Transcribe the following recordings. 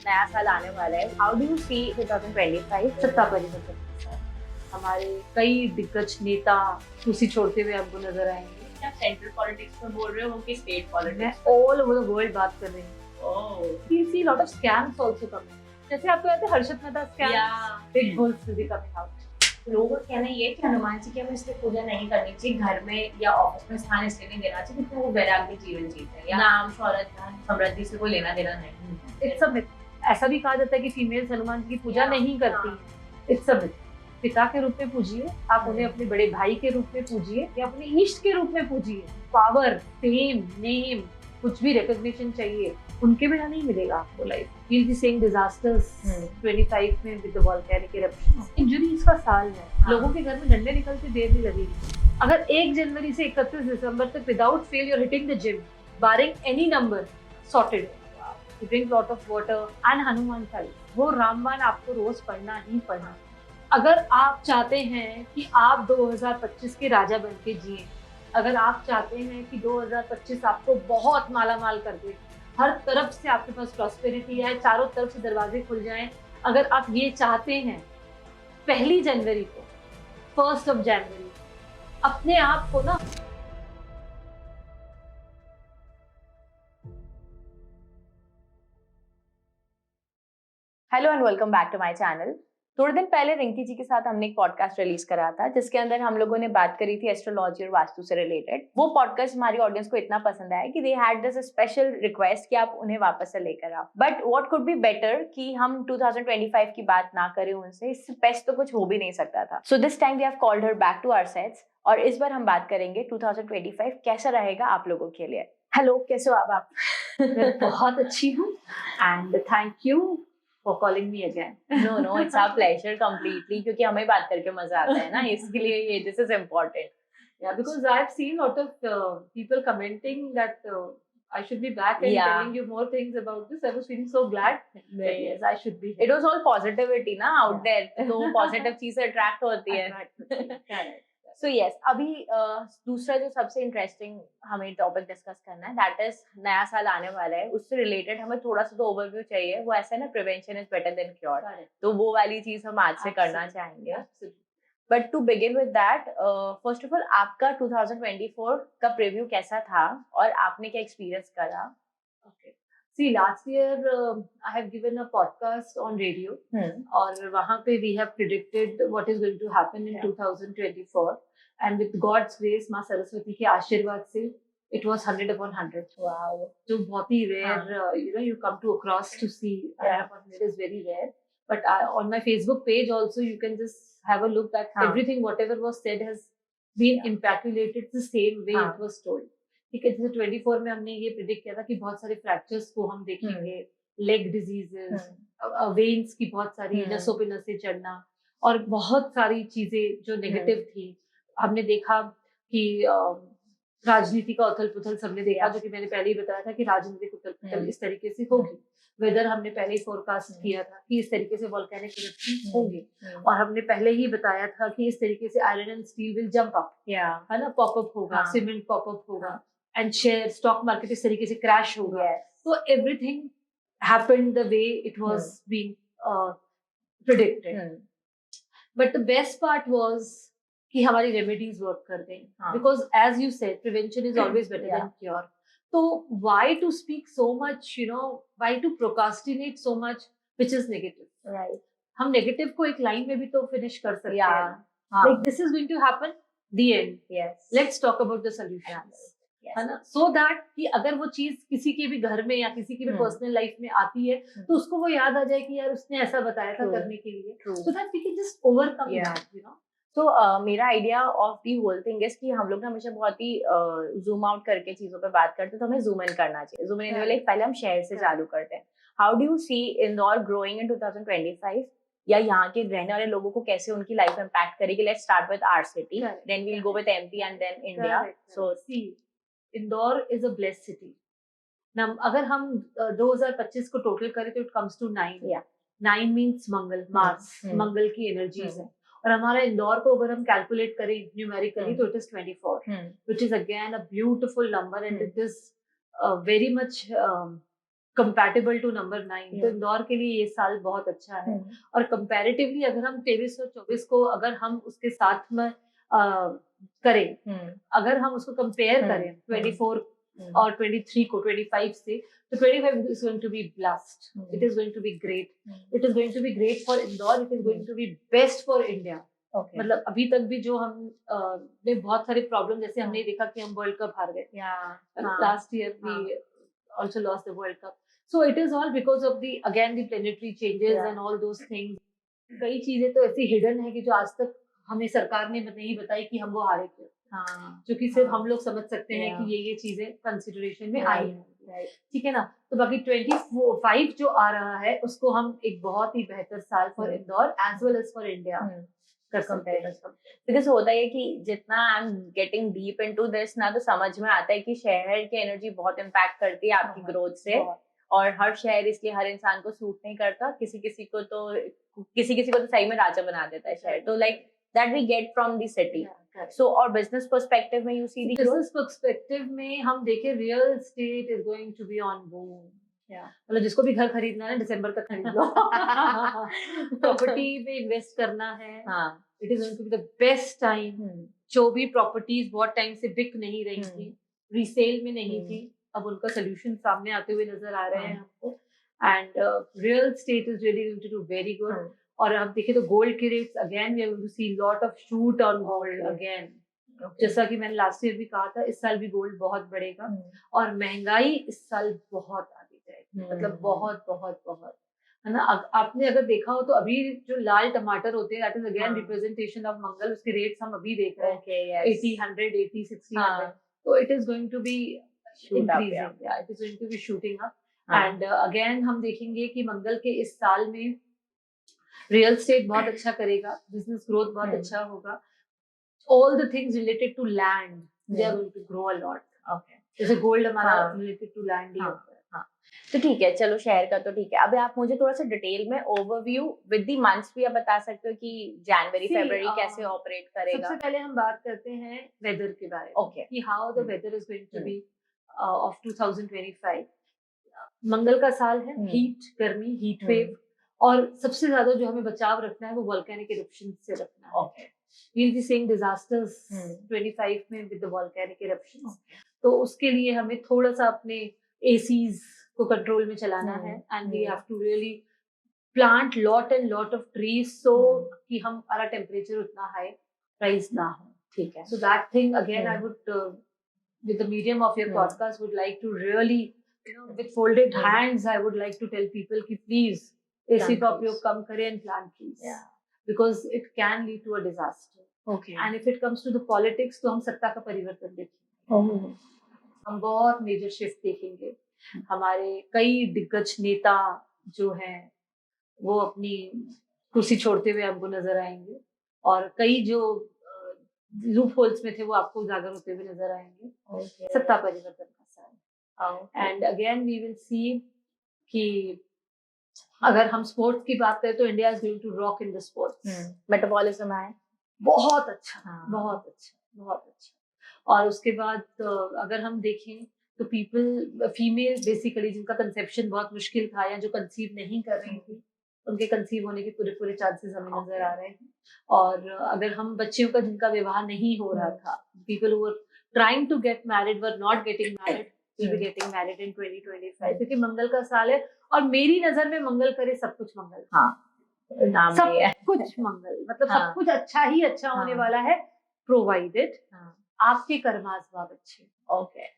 नया साल आने वाला है, हाउ डू यू सी 2025? सत्ता परिवर्तन के साथ हमारे कई दिग्गज नेता कुर्सी छोड़ते हुए आपको नजर आएंगे। क्या सेंट्रल पॉलिटिक्स में बोल रहे हो कि स्टेट मैं politics? All over the world बात कर रही हूँ। ओह We see lot of scams also coming. जैसे आपको याद है हर्षद मेहता स्कैम, या big bulls will be coming out. लोगों का कहना ये है कि हनुमान जी की हमें इसलिए पूजा नहीं करनी चाहिए, घर में या ऑफिस में स्थान इसलिए नहीं देना चाहिए क्योंकि वो वैराग्य जीवन जीते हैं या नाम शौहरत धन समृद्धि से कोई लेना देना नहीं है। It's a myth. ऐसा भी कहा जाता है कि फीमेल्स हनुमान जी की पूजा Yeah. नहीं करती हैं। It's a myth. पिता के रूप में पूजिए, आप उन्हें अपने बड़े भाई के रूप में पूजिए या अपने इष्ट के रूप में पूजिए। पावर, फेम, नेम, कुछ भी रिकॉग्निशन चाहिए, उनके बिना नहीं मिलेगा आपको life. We'll be seeing disasters 25 में with the volcanic eruptions. Injuries का साल है, हाँ. लोगों के घर में डंडे निकलते देर नहीं लगेगी। अगर 1 जनवरी से 31 दिसंबर तक without fail you're hitting the gym, barring any number, sorted. You drink lot of water and Hanuman Chalisa, वो रामबाण आपको रोज पढ़ना ही पढ़ना। अगर आप चाहते हैं कि आप 2025 के राजा बन के जिए, अगर आप चाहते हैं कि 2025 आपको बहुत माला माल कर दे, हर तरफ से आपके पास प्रॉस्पेरिटी है, चारों तरफ से दरवाजे खुल जाएं, अगर आप ये चाहते हैं, 1 जनवरी को, 1 जनवरी अपने आप को ना hello and welcome back to my channel. थोड़े दिन पहले रिंकी जी के साथ हमने एक पॉडकास्ट रिलीज करा था जिसके अंदर हम लोगों ने बात करी थी एस्ट्रोलॉजी और वास्तु से रिलेटेड। वो पॉडकास्ट हमारी ऑडियंस को इतना पसंद आया कि they had this special request कि आप उन्हें वापस से लेकर आओ। But what could be better कि हम 2025 की बात ना करें उनसे, इससे बेस्ट तो कुछ हो भी नहीं सकता था। So this time we have called her back to our sets और इस बार हम बात करेंगे 2025 कैसा रहेगा आप लोगों के लिए। हेलो, कैसे हो आप? मैं बहुत अच्छी हूँ and thank you for calling me again. No, it's our pleasure completely क्योंकि हमें बात करके मजा आता है ना, इसके लिए this is important. Yeah, because I've seen a lot of people commenting that I should be back and Yeah. telling you more things about this. I was feeling so glad that yes, I should be here. It was all positivity ना out there, तो positive चीजें attract होती है। Correct. So yes, अभी दूसरा जो सबसे interesting हमें टॉपिक डिस्कस करना है, दैट इज नया साल आने वाला है, उससे रिलेटेड हमें थोड़ा सा तो ओवरव्यू चाहिए। वो ऐसा है ना, prevention is better than cure, तो वो वाली चीज हम आज से करना चाहेंगे। But to begin with that, first of all आपका 2024 का प्रीव्यू कैसा था और आपने क्या एक्सपीरियंस करा? Okay. See, last year I have given a podcast on radio और वहाँ पे we have predicted what is going to happen in 2024 and with God's grace, माँ सरस्वती के आशीर्वाद से it was 100 upon 100. Wow. जो बहुत ही rare, you come to across to see 100 upon 100 is very rare. But on my Facebook page also you can just have a look that everything whatever was said has been immaculated the same way it was told. ठीक है, जैसे 24 में हमने ये predict किया था कि बहुत सारे फ्रैक्चर्स को हम देखेंगे, लेग डिजीजेस, वेन्स की बहुत सारी नसों पे नसें चढ़ना और बहुत सारी चीजें जो नेगेटिव थी। हमने देखा कि राजनीति का उथल पुथल सबने देखा, जो कि मैंने पहले ही बताया था कि राजनीतिक उथल पुथल इस तरीके से होगी। वेदर हमने पहले ही फोरकास्ट किया था कि इस तरीके से वोल्केनिक इरप्शन होंगे और हमने पहले ही बताया था कि इस तरीके से iron and steel will jump up, है ना, पॉपअप होगा, सीमेंट पॉपअप होगा एंड शेयर स्टॉक मार्केट इस तरीके से क्रैश होगा। तो everything happened the way it was being predicted. But the best part was कि हमारी रेमेडीज वर्क कर गई, because as you said prevention is always better than cure. तो why to speak so much, why to procrastinate so much which is negative? Right. हम negative को एक line में भी तो फिनिश कर सकते हैं, like this is going to happen, the end. Yes. Let's talk about the solutions. है ना, so that कि अगर वो चीज किसी के भी घर में या किसी की भी पर्सनल लाइफ में आती है तो उसको वो याद आ जाए कि यार उसने ऐसा बताया था करने के लिए, so that we can just overcome that, तो मेरा idea of the whole thing is कि हम लोग ना हमेशा बहुत ही जूम आउट करके चीजों पे बात करते हैं, तो हमें जूम इन करना चाहिए। जूम इन वाले पहले हम शहर से चालू करते हैं। How do you see Indore growing in 2025, या यहाँ के रहने वाले लोगों को कैसे उनकी लाइफ इम्पैक्ट करेगी? Let's start with our city, then we will go with MP and then India. So see, Indore is a blessed city. अगर हम 2025 को टोटल करें तो it comes to 9. 9 means Mangal, Mars, Mangal की एनर्जीज है। और हमारा इंदौर को अगर हम कैलकुलेट करें न्यूमेरिकली तो it is 24, which is again a beautiful number and it is very much compatible to number 9, तो इंदौर के लिए ये साल बहुत अच्छा है। और कंपैरेटिवली अगर हम 23 और 24 को अगर हम उसके साथ में करें, अगर हम उसको कंपेयर करें 24 और 23 को 25 से, तो 25 is going to be blessed. It is going to be great. It is going to be great for Indore. It is going to be best for India. मतलब अभी तक भी जो हम ने बहुत सारे प्रॉब्लम, जैसे हमने देखा कि हम वर्ल्ड कप हार गए last year, we also lost the World Cup. So it is all because of the planetary changes and all those things. कई चीजें तो ऐसी हिडन है कि जो आज तक हमें सरकार ने नहीं बताई कि हम वो हारे क्यों, जो कि सिर्फ हम लोग समझ सकते हैं कि ये चीजें कंसिडरेशन में आई हैं, ठीक है ना। तो बाकी 25 जो आ रहा है उसको हम एक बहुत ही बेहतर साल for Indore as well as for India कर सकते हैं। बिकॉज होता है कि जितना I am getting deep into this ना, तो समझ में आता है कि शहर की एनर्जी बहुत इम्पैक्ट करती है आपकी ग्रोथ से, और हर शहर इसलिए हर इंसान को सूट नहीं करता, किसी किसी को तो सही में राजा बना देता है शहर, तो like that we get from the city. So और बिजनेस पर्सपेक्टिव में you see the business perspective में हम देखें, real estate is going to be on boom. मतलब जिसको भी घर खरीदना है दिसंबर तक खरीद लो, प्रॉपर्टी में इन्वेस्ट करना है, it is going to be the best time. जो भी प्रॉपर्टीज बहुत टाइम से बिक नहीं रही थी, रीसेल में नहीं थी, अब उनका सोल्यूशन सामने आते हुए नजर आ रहे हैं हमको, and real estate is really going to do very good. और अब देखिए तो गोल्ड के rates again we are going to see lot of shoot on gold again. जैसा कि मैंने लास्ट ईयर भी कहा था, इस साल भी गोल्ड बहुत बढ़ेगा, और महंगाई इस साल बहुत आगे जाएगी, मतलब बहुत बहुत बहुत, है ना। आपने अगर देखा हो तो अभी जो लाल टमाटर होते हैं, that is again representation of Mangal, उसके रेट्स हम अभी देख रहे हैं 80, 100, 80, 60, 100, तो it is going to be increasing, it is going to be shooting up. And again हम देखेंगे कि मंगल के इस साल में रियल एस्टेट बहुत अच्छा करेगा, बिजनेस ग्रोथ बहुत अच्छा होगा, all the things related to land they are going to grow a lot. Okay, जैसे गोल्ड हमारा related to land ही होता है। तो ठीक है, चलो शहर का तो ठीक है। अभी आप मुझे थोड़ा सा डिटेल में ओवरव्यू विद द मंथ्स भी आप बता सकते हो कि जनवरी फरवरी कैसे ऑपरेट करेगा। सबसे पहले हम बात करते हैं वेदर के बारे में, ओके, कि how the weather is going to be of 2025। मंगल का साल है, हीट, गर्मी, हीट वेव, और सबसे ज्यादा जो हमें बचाव रखना है वो वोल्केनिक इरप्शन से रखना है। Okay, we'll be seeing disasters 25 में with the volcanic eruptions. तो उसके लिए हमें थोड़ा सा अपने ACs को कंट्रोल में चलाना है, and we have to really plant lot and lot of trees so कि हमारा टेम्परेचर उतना हाई राइज ना हो, ठीक है। So that thing again I would with the medium of your podcast would like to really, you know, with folded hands I would like to tell people कि please AC का उपयोग कम करें and plant trees, because it can lead to a disaster. Okay. And if it comes to the politics, तो हम सत्ता का परिवर्तन देखेंगे, हम बहुत मेजर शिफ्ट देखेंगे। हमारे कई दिग्गज नेता जो हैं वो अपनी कुर्सी छोड़ते हुए हमको नजर आएंगे, और कई जो लूप होल्स में थे वो आपको उजागर होते हुए नजर आएंगे। सत्ता परिवर्तन का साल। And again we will see कि अगर हम स्पोर्ट्स की बात करें तो India is going to rock in the sports. Metabolism है बहुत अच्छा, बहुत अच्छा, बहुत अच्छा। और उसके बाद अगर हम देखें तो पीपल, फीमेल बेसिकली जिनका कंसेप्शन बहुत मुश्किल था या जो कंसीव नहीं कर रही थी, उनके कंसीव होने के पूरे पूरे चांसेस हमें नजर आ रहे हैं। और अगर हम बच्चियों का जिनका विवाह नहीं हो रहा था, people who were trying to get married were not getting married, will be getting married in 2025, क्योंकि मंगल का साल है। और मेरी नजर में मंगल करे सब कुछ मंगल, सब कुछ मंगल, मतलब सब कुछ अच्छा ही अच्छा होने वाला है, प्रोवाइडेड आपके कर्मास भाव अच्छे। ओके,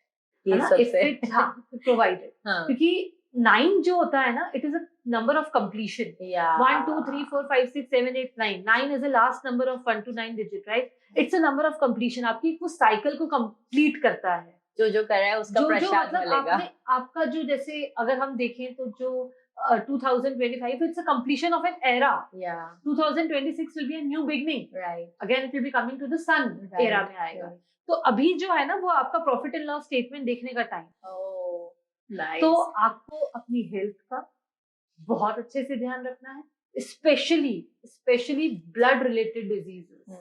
प्रोवाइडेड, क्योंकि 9 जो होता है ना, it is a number of completion. 1 2 3 4 5 6 7 8 9, 9 is the last number of 1 to 9 digit, right. It's a number of completion, आपकी वो साइकिल को कंप्लीट करता है, जो कर रहा है उसका प्रसाद मिलेगा। आपका जो, जैसे अगर हम देखें तो जो 2025 it's a completion of an era. 2026 will be a new beginning. Right. Again it will be coming to the sun era में आएगा। तो अभी जो है ना वो आपका प्रॉफिट एंड लॉस स्टेटमेंट देखने का टाइम। तो आपको अपनी हेल्थ का बहुत अच्छे से ध्यान रखना है, स्पेशली ब्लड रिलेटेड डिजीजेस।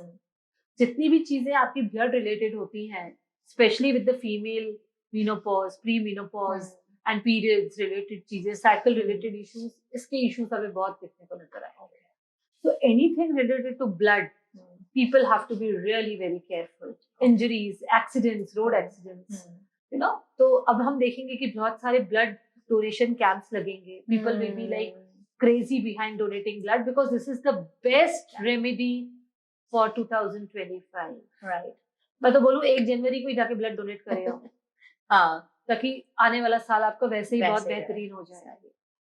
जितनी भी चीजें आपकी ब्लड रिलेटेड होती हैं, specially with the female, menopause, pre menopause, and periods related चीजें, साइकिल रिलेटेड इश्यूज, इसके इश्यूज हमें बहुत देखने को नजर आएंगे. So anything related to blood, people have to be really very careful. Injuries, accidents, road accidents, you know. तो अब हम देखेंगे कि बहुत सारे blood donation camps लगेंगे. People will be like crazy behind donating blood because this is the best remedy for 2025. Right. मैं तो बोलूँ 1 जनवरी को ही जाके blood donate करें आप. हाँ. ताकि आने वाला साल आपका वैसे ही बहुत बेहतरीन हो जाए,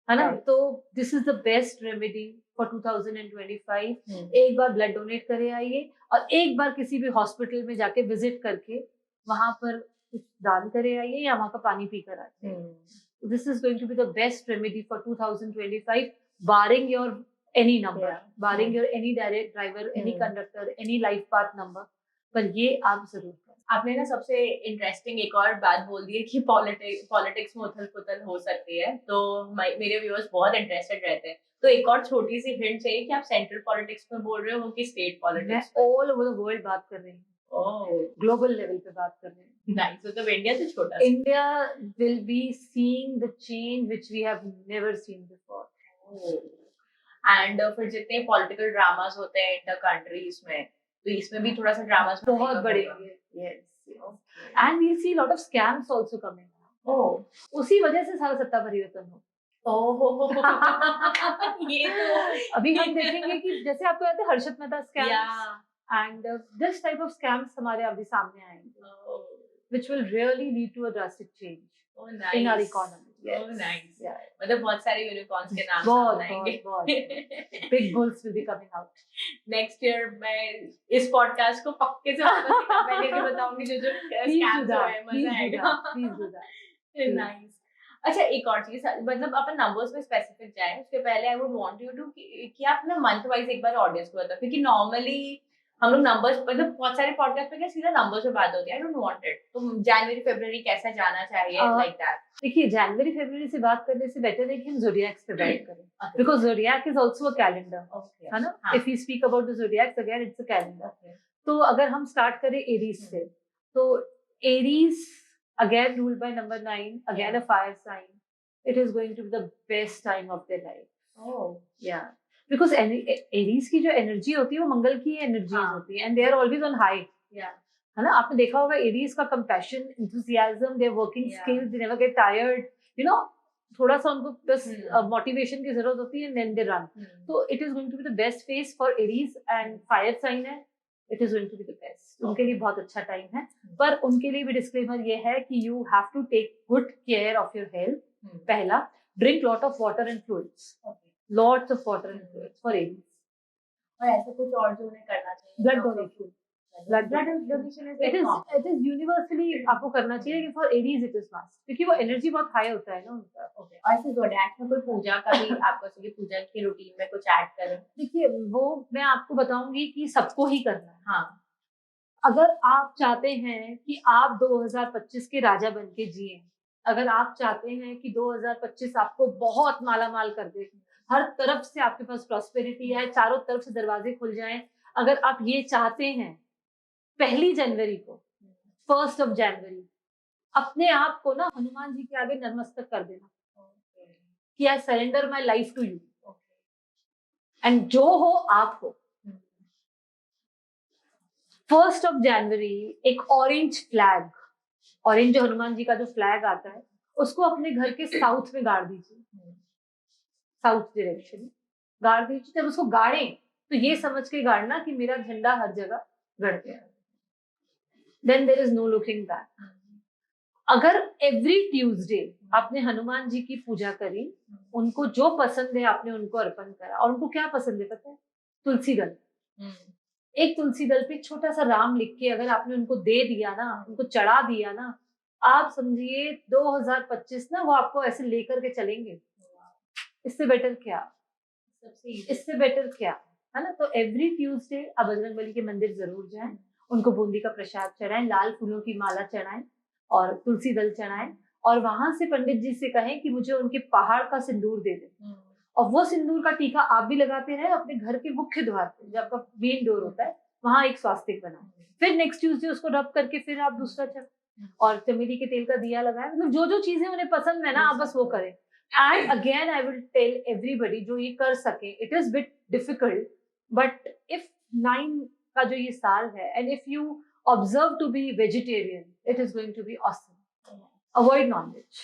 है ना. तो this is the best remedy for 2025. एक बार ब्लड डोनेट करे आइए और एक बार किसी भी हॉस्पिटल में जाके विजिट करके वहां पर कुछ दान करे आइए या वहां का पानी पी कर आइए. This is going to be the best remedy for 2025, barring your any number, barring your any direct driver, any conductor, any life path number, पर ये आप जरूर करें. आपने ना सबसे इंटरेस्टिंग एक और बात बोल दी है कि पॉलिटिक्स में उथल पुथल हो सकती है, तो मेरे व्यूअर्स बहुत इंटरेस्टेड रहते हैं. तो एक और छोटी सी हिंट चाहिए कि आप सेंट्रल पॉलिटिक्स में बोल रहे हो कि स्टेट पॉलिटिक्स? मैं ऑल ओवर द वर्ल्ड बात कर रही हूँ, ग्लोबल लेवल पे बात कर रही हूँ. नाइस. मतलब इंडिया तो छोटा, India will be seeing the change which we have never seen before. And फिर जितने पॉलिटिकल ड्रामास होते हैं इंटर कंट्रीज में, तो इसमें भी थोड़ा सा ड्रामास बहुत बढ़ेंगे. Yes. And we'll see a lot of scams also coming. उसी वजह से सारा सत्ता परिवर्तन हो. ये तो अभी हम देखेंगे कि जैसे आपको याद है Harshad Mehta scams, and this type of scams हमारे अभी सामने आएंगे, which will really lead to a drastic change in our economy. Yes. Nice. Yeah. मतलब बहुत सारे यूनिकॉर्न्स के नाम सामने आएंगे. Big bulls will be coming out. Next year मैं इस पॉडकास्ट को पक्के से वापस पहले के बताऊंगी जो स्कैम्स हुए. मजा आएगा. Please do that. Nice. अच्छा, एक और चीज, मतलब अपन नंबर्स में स्पेसिफिक जाए उसके पहले I would want you to कि आप ना मंथ वाइज एक बार ऑडियंस को बताओ, क्योंकि नॉर्मली हम लोग नंबर्स, मतलब बहुत सारे पॉडकास्ट पे क्या सीधा नंबर्स पे बात होती है. I don't want it. तो जनवरी फरवरी कैसा जाना चाहिए, लाइक दैट. देखिए, जनवरी फरवरी से बात करने से बेटर है कि हम ज़ोडिएक्स पे बात करें, because zodiac is also a calendar, है ना. If we speak about the zodiacs again, it's a calendar. तो अगर हम स्टार्ट करें एरीज से, तो Aries again ruled by number 9, again a fire sign. It is going to be the best time of their life. Yeah. Because Aries की जो energy होती है वो मंगल की एनर्जी होती है, and they are always on high. Yeah. है ना. आपने देखा होगा Aries का compassion, enthusiasm, their working skills, they never get tired. You know, थोड़ा सा उनको बस मोटिवेशन की जरूरत होती है, and then they run. So it is going to be the best phase for Aries, and fire sign है. It is going to be the best. उनके लिए बहुत अच्छा टाइम है, पर उनके लिए भी डिस्क्लेमर ये है कि you have to take good care of your health. पहला, drink lot of water and fluids. Lots of water and fluids for Aries. और ऐसा कुछ और जो उन्हें करना चाहिए? Blood donation. Blood donation it is universally आपको करना चाहिए, कि for Aries it is must, क्योंकि वो एनर्जी बहुत हाई होता है ना उनका. और ऐसे ज़ोडिएक में कोई पूजा का भी आपको चाहिए, पूजा की रूटीन में कुछ ऐड करें? देखिए, वो मैं आपको बताऊंगी कि सबको ही करना है. हाँ. अगर आप चाहते हैं कि आप 2025 के राजा बन के जिए, अगर आप चाहते हैं कि 2025 आपको बहुत माला माल कर दे, हर तरफ से आपके पास प्रॉस्पेरिटी है, चारों तरफ से दरवाजे खुल जाएं, अगर आप ये चाहते हैं, 1 जनवरी को, 1 जनवरी अपने आप को ना हनुमान जी के आगे नतमस्तक कर देना कि I surrender my life to you, and जो हो आप हो. 1 जनवरी एक ऑरेंज फ्लैग, ऑरेंज जो हनुमान जी का जो फ्लैग आता है, उसको अपने घर के साउथ में गाड़ दीजिए, साउथ डायरेक्शन गाड़ दीजिए. जब उसको गाड़ें तो ये समझ के गाड़ना कि मेरा झंडा हर जगह गड़ गया. Then there is no looking back. अगर एवरी ट्यूसडे आपने हनुमान जी की पूजा करी, उनको जो पसंद है आपने उनको अर्पण करा, और उनको क्या पसंद है पता है? तुलसी दल. एक तुलसी दल पे छोटा सा राम लिख के अगर आपने उनको दे दिया ना, उनको चढ़ा दिया ना, आप समझिए 2025 ना वो आपको ऐसे लेकर के चलेंगे. इससे बेटर क्या, इससे बेटर क्या, है ना. तो एवरी ट्यूसडे आप बजरंगबली के मंदिर जरूर जाएं, उनको बूंदी का प्रसाद चढ़ाएं, लाल फूलों की माला चढ़ाएं और तुलसी दल चढ़ाएं, और वहां से पंडित जी से कहें कि मुझे उनके पहाड़ का सिंदूर दे दें. और वो सिंदूर का टीका आप भी लगाते रहे अपने घर के मुख्य द्वार पे, जब आपका मेन डोर होता है वहां एक स्वास्तिक बनाएं. फिर नेक्स्ट ट्यूसडे उसको रब करके फिर आप दूसरा और चमेली के तेल का दिया लगाएं, मतलब जो जो चीजें उन्हें पसंद है ना आप बस वो करें। And again I will tell everybody जो ये कर सके, it is bit difficult but if 9 का जो ये साल है and if you observe to be vegetarian it is going to be awesome. Avoid nonveg,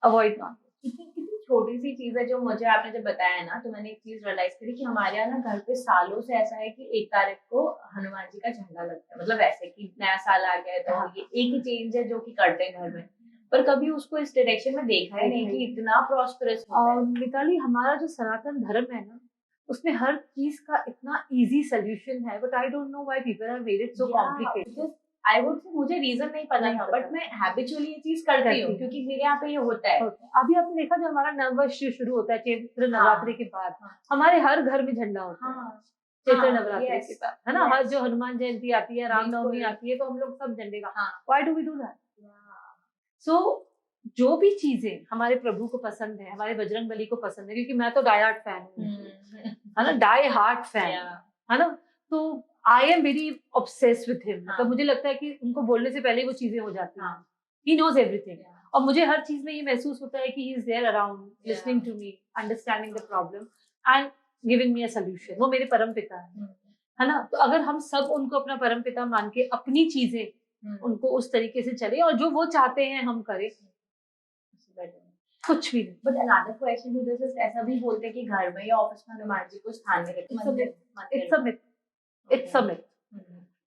avoid nonveg. कितनी छोटी सी चीज है जो मुझे आपने जब बताया ना, तो मैंने एक चीज रियलाइज करी कि हमारे यहाँ ना घर पे सालों से ऐसा है कि 1 तारीख को हनुमान जी का झंडा लगता है, मतलब ऐसे कि नया साल आ गया है तो ये एक ही चेंज है जो कि करते हैं घर में, पर कभी उसको इस डायरेक्शन में देखा ही नहीं कि इतना प्रॉस्परस होता है। मिताली, हमारा जो सनातन धर्म है ना उसमें हर चीज का इतना इजी सोल्यूशन है, but I don't know why people have made it so complicated. I would say मुझे रीजन नहीं पता था, बट मैं हैबिचुअली ये चीज करती हूँ क्योंकि मेरे यहाँ पे ये होता है। अभी आपने देखा जो हमारा नववर्ष शुरू होता है चैत्र नवरात्रि के बाद, हमारे हर घर में झंडा होता है चैत्र नवरात्रि के बाद, है ना। हर जो हनुमान जयंती आती है, रामनवमी आती है, तो हम लोग सब झंडे का, why do we do that? So जो भी चीजें हमारे प्रभु को पसंद है, हमारे बजरंगबली को पसंद है, क्योंकि मैं तो डाई हार्ट फैन हूँ, है ना, डाई हार्ट फैन, है ना, तो I am very obsessed with him. मतलब मुझे लगता है कि उनको बोलने से पहले वो चीजें हो जाती हैं। ही नोज एवरीथिंग, और मुझे हर चीज में ये महसूस होता है कि he is there around, listening to me, understanding the problem and giving me a solution. वो मेरे परम पिता है ना। तो अगर हम सब उनको अपना परम पिता मान के अपनी चीजें उनको उस तरीके से चले और जो वो चाहते हैं हम करें, कुछ भी नहीं। But another question to this is, ऐसा भी बोलते हैं कि घर में या ऑफिस में हनुमान जी को स्थान नहीं रखते। It's a myth, it's a myth.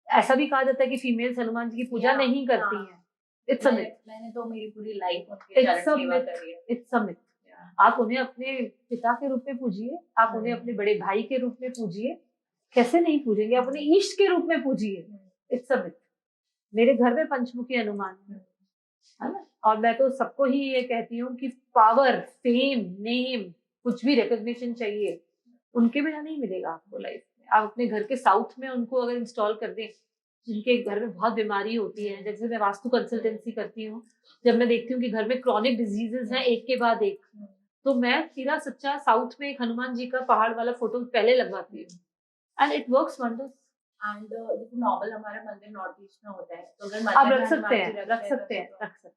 ऐसा भी कहा जाता है कि फीमेल्स हनुमान जी की पूजा नहीं करती हैं। It's a myth. मैंने तो मेरी पूरी लाइफ उनके चरण सेवा करी है। It's a myth. आप उन्हें अपने पिता के रूप में पूजिए, आप उन्हें अपने बड़े भाई के रूप में पूजिए, कैसे नहीं पूजेंगे, आप उन्हें ईष्ट के रूप में पूजिए। It's a myth. मेरे घर में पंचमुखी हनुमान है ना, और मैं तो सबको ही ये कहती हूँ कि पावर, फेम, नेम, कुछ भी रिकॉग्निशन चाहिए, उनके बिना नहीं मिलेगा आपको लाइफ में। आप अपने घर के साउथ में उनको अगर इंस्टॉल कर दें, जिनके घर में बहुत बीमारी होती है, जैसे मैं वास्तु कंसल्टेंसी करती हूँ, जब मैं देखती हूँ कि घर में क्रॉनिक डिजीजेस हैं एक के बाद एक, तो मैं सीधा सच्चा साउथ में एक हनुमान जी का पहाड़ वाला फोटो पहले लगवाती हूँ, and it works wonders. And जैसे नॉर्मल हमारा मंदिर नॉर्थ ईस्ट में होता है, तो अगर आप रख सकते हैं, रख सकते हैं, रख सकते हैं।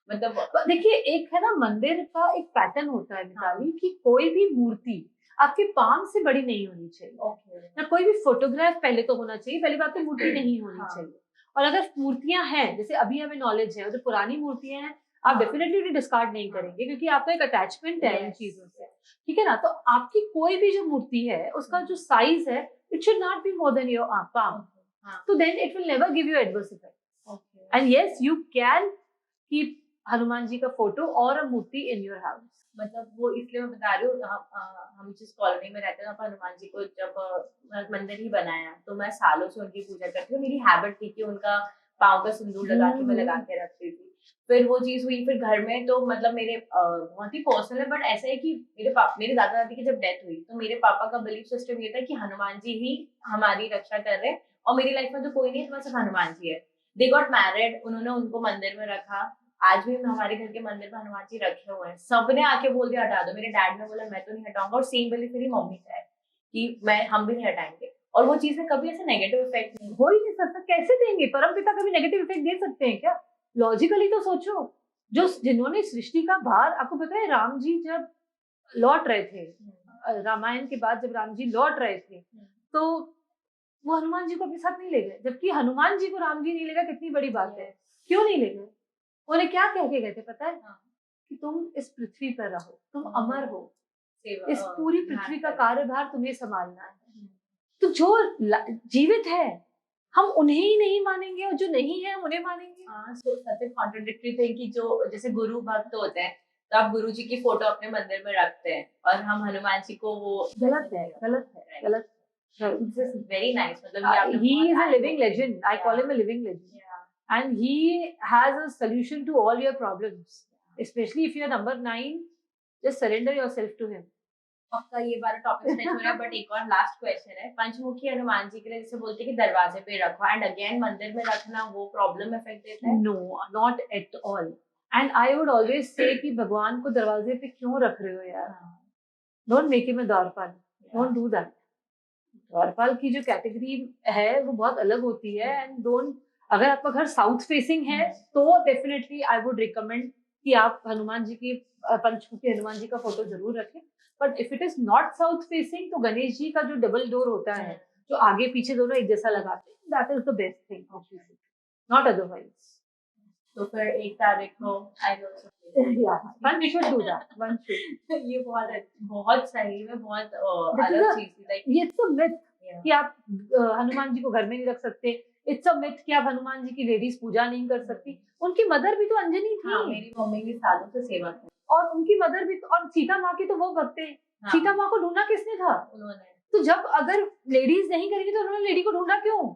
मतलब देखिए, एक है ना मंदिर का एक पैटर्न होता है मिताली, कि कोई भी मूर्ति आपके पाम से बड़ी नहीं होनी चाहिए, ना कोई भी फोटोग्राफ पहले तो होना चाहिए, पहली बात तो मूर्ति नहीं होनी चाहिए। और अगर मूर्तियां हैं, जैसे अभी हमें नॉलेज है, जो पुरानी मूर्तियां हैं आप डेफिनेटली डिस्कार्ड नहीं करेंगे, क्योंकि आपका एक अटैचमेंट है उन चीजों से, ठीक है ना। तो आपकी कोई भी जो मूर्ति है उसका जो साइज है, it should not be more than your palm, so then it will never give you adverse effect. And yes, you can keep Hanuman ji का फोटो और अ मूर्ति इन योर हाउस। मतलब वो इसलिए मैं बता रही हूँ, हम जिस कॉलोनी में रहते हैं, हनुमान जी को जब मंदिर ही बनाया, तो मैं सालों से उनकी पूजा करती हूँ। मेरी हैबिट थी कि उनका पाँव का सिंदूर लगा के मैं लगा के रखती थी। फिर वो चीज हुई, फिर घर में तो मतलब मेरे बहुत ही पर्सनल है, बट ऐसा है कि मेरे दादा दादी की जब डेथ हुई, तो मेरे पापा का बिलीफ सिस्टम ये था कि हनुमान जी ही हमारी रक्षा कर रहे हैं, और मेरी लाइफ में तो कोई नहीं है, तो सिर्फ हनुमान जी है। दे गॉट मैरिड, उन्होंने उनको मंदिर में रखा। आज भी हमारे घर के मंदिर में हनुमान जी रखे हुए हैं। सबने आके बोल दिया हटा दो, मेरे डैड ने बोला मैं तो नहीं हटाऊंगा, और सेम बिलीफ मेरी मम्मी का है कि हम भी नहीं हटाएंगे। और वो चीज में कभी ऐसा नेगेटिव इफेक्ट नहीं हो ही नहीं सकता। कैसे देंगे? परमपिता कभी नेगेटिव इफेक्ट दे सकते हैं क्या? लॉजिकली तो सोचो, जो जिन्होंने सृष्टि का भार, आपको पता है राम जी जब लौट रहे थे, रामायण के बाद जब राम जी लौट रहे थे, तो वो हनुमान जी को अपने साथ नहीं ले गए, जबकि हनुमान जी को राम जी नहीं ले गए, कितनी बड़ी बात है। क्यों नहीं ले गए? उन्हें क्या कह के गए थे पता है? कि तुम इस पृथ्वी पर रहो, तुम अमर हो, इस पूरी पृथ्वी का कार्यभार तुम्हें संभालना है। तो जो जीवित है हम उन्हें ही नहीं मानेंगे, और जो नहीं है हम उन्हें मानेंगे। सच कॉन्ट्रडिक्टरी थे कि जो जैसे गुरु भक्त होते हैं, तो आप गुरु जी की फोटो अपने मंदिर में रखते हैं, और हम हनुमान जी को वो गलत है, गलत है, गलत। This is very nice. मतलब he is a living legend. I call him a living legend. And he has a solution to all your problems. Especially if you are number 9, just surrender yourself to him. पक्का ये बार topic switch हो रहा है, but एक और last question है। पंचमुखी हनुमान जी के लिए जैसे बोलते हैं कि दरवाजे पे रखो, एंड अगेन मंदिर में रखना वो प्रॉब्लम इफेक्ट देता है? No, not at all. And I would always say कि भगवान को दरवाजे पे क्यों रख रहे हो यार? डोंट मेक हिम अ द्वारपाल, डोंट डू दैट। द्वारपाल की जो कैटेगरी है वो बहुत अलग होती है, एंड डोंट, अगर आपका घर साउथ फेसिंग है तो डेफिनेटली आई वुड रिकमेंड कि आप हनुमान जी की पंचमुखी हनुमान जी का फोटो जरूर रखें. But if it is not south facing तो गणेश जी का जो डबल डोर होता है, जो आगे पीछे दोनों एक जैसा लगाते हैं, that is the best thing, not otherwise. तो फिर 1 तारीख को I also one should do that, one should. ये बहुत सही में बहुत अलग चीज थी. लाइक ये तो मिथ कि आप हनुमान जी को घर में नहीं रख सकते. इट्स अ मिथ कि आप हनुमान जी की लेडीज पूजा नहीं कर सकती. उनकी मदर भी तो अंजनी थी. हाँ, मेरी मम्मी भी सालों से सेवा की. और उनकी मदर भी और सीता माँ की तो वो भक्त है. हाँ. सीता माँ को ढूंढा किसने था? उन्होंने. तो जब अगर लेडीज नहीं करेंगी तो उन्होंने लेडी को ढूंढा क्यों?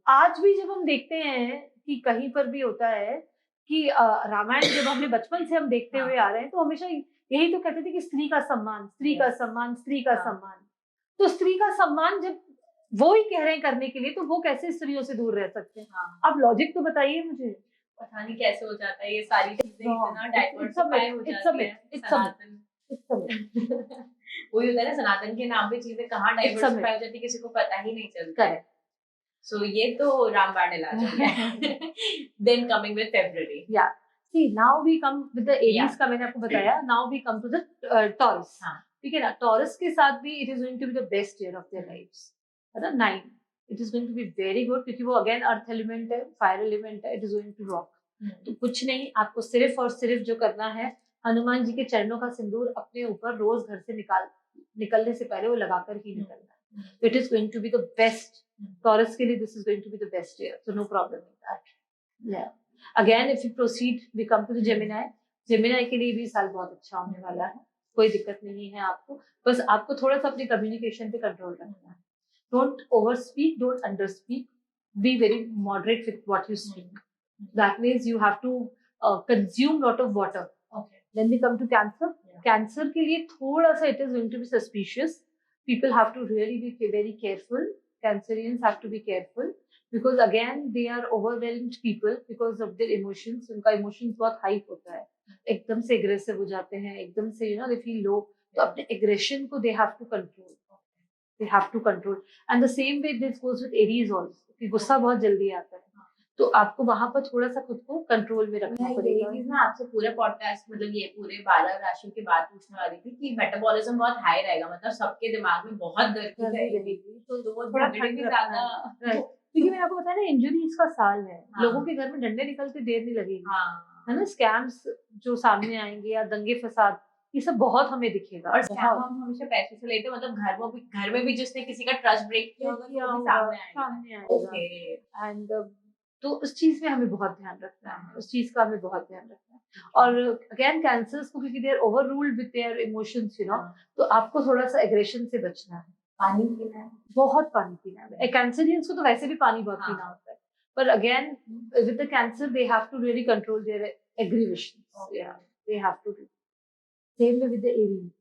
आज भी जब हम देखते हैं कि कहीं पर भी होता है कि रामायण जब हमने बचपन से हम देखते हुए आ रहे हैं तो हमेशा यही तो कहते थे कि स्त्री का सम्मान, स्त्री का सम्मान, स्त्री का सम्मान. तो स्त्री का सम्मान जब वो ही कह रहे हैं करने के लिए तो वो कैसे स्त्रियों से दूर रह सकते हैं? आप लॉजिक तो बताइए मुझे. पता नहीं कैसे हो जाता है ये सारी चीजें इतना डाइवर्सिफाई हो जाती है. सनातन वही होता है ना, सनातन के नाम पे चीजें कहाँ डाइवर्सिफाई हो जाती है किसी को पता ही नहीं चलता है. So ये तो रामबाण इलाज हो गया. Then coming with February. Yeah. See, now we come with the Aries का मैंने आपको बताया. Now we come to the Taurus. ठीक है ना. Taurus के साथ भी it is going to be the best year of their lives. है ना. 9. It is going to be very good क्योंकि वो again earth element है, fire element है. It is going to rock. तो कुछ नहीं, आपको सिर्फ और सिर्फ जो करना है, हनुमान जी के चरणों का सिंदूर अपने ऊपर रोज घर से निकलने से पहले वो लगाकर ही निकलना है. It is going to be the best. Taurus के लिए this is going to be the best year, so no problem with that. Yeah. Again, if we proceed, we come to the Gemini. Gemini के लिए भी साल बहुत अच्छा होने वाला है. कोई दिक्कत नहीं है आपको. बस आपको थोड़ा सा अपनी कम्युनिकेशन पे कंट्रोल रखना है. Don't overspeak, don't underspeak. Be very moderate with what you speak. That means you have to consume lot of water. Okay. Then we come to Cancer. Cancer के लिए थोड़ा सा it is going to be suspicious. People have to really be very careful. Cancerians have to be careful because again they are overwhelmed people because of their emotions. उनका emotions बहुत high होता है. एकदम से aggressive हो जाते हैं, एकदम से they feel low. तो अपने aggression को they have to control. They have to control. And the same way this goes with Aries also. कि गुस्सा बहुत जल्दी आता है. तो आपको वहां पर थोड़ा सा खुद को कंट्रोल में रखना पड़ेगा. मैं आपसे पूरे पॉडकास्ट मतलब ये पूरे 12 राशियों की बात पूछने वाली थी कि मेटाबॉलिज्म बहुत हाई रहेगा, मतलब सबके दिमाग में बहुत गर्मी रहेगी, तो वो झगड़े भी ज्यादा. क्योंकि मैंने आपको बताया ना, इंजरीज का साल है. लोगों के घर में डंडे निकलते देर नहीं लगेगी. है ना. स्कैम्स जो सामने आएंगे या दंगे फसाद, ये सब बहुत हमें दिखेगा. और हम हमेशा पैसे से लेते हैं, मतलब घर में भी जिसने किसी का ट्रस्ट ब्रेक किया होगा वो सामने आएगा. एंड तो उस चीज में हमें बहुत ध्यान रखना है. उस चीज का हमें बहुत ध्यान रखना है. और अगेन कैंसर्स को क्योंकि they are overruled with their emotions, तो आपको थोड़ा सा एग्रेशन से बचना है. पानी पीना है, बहुत पानी पीना है. कैंसरियंस को तो वैसे भी पानी बहुत पीना होता है. पर again with the Cancer they have to really control their aggravations. They have to do same way with the Aries.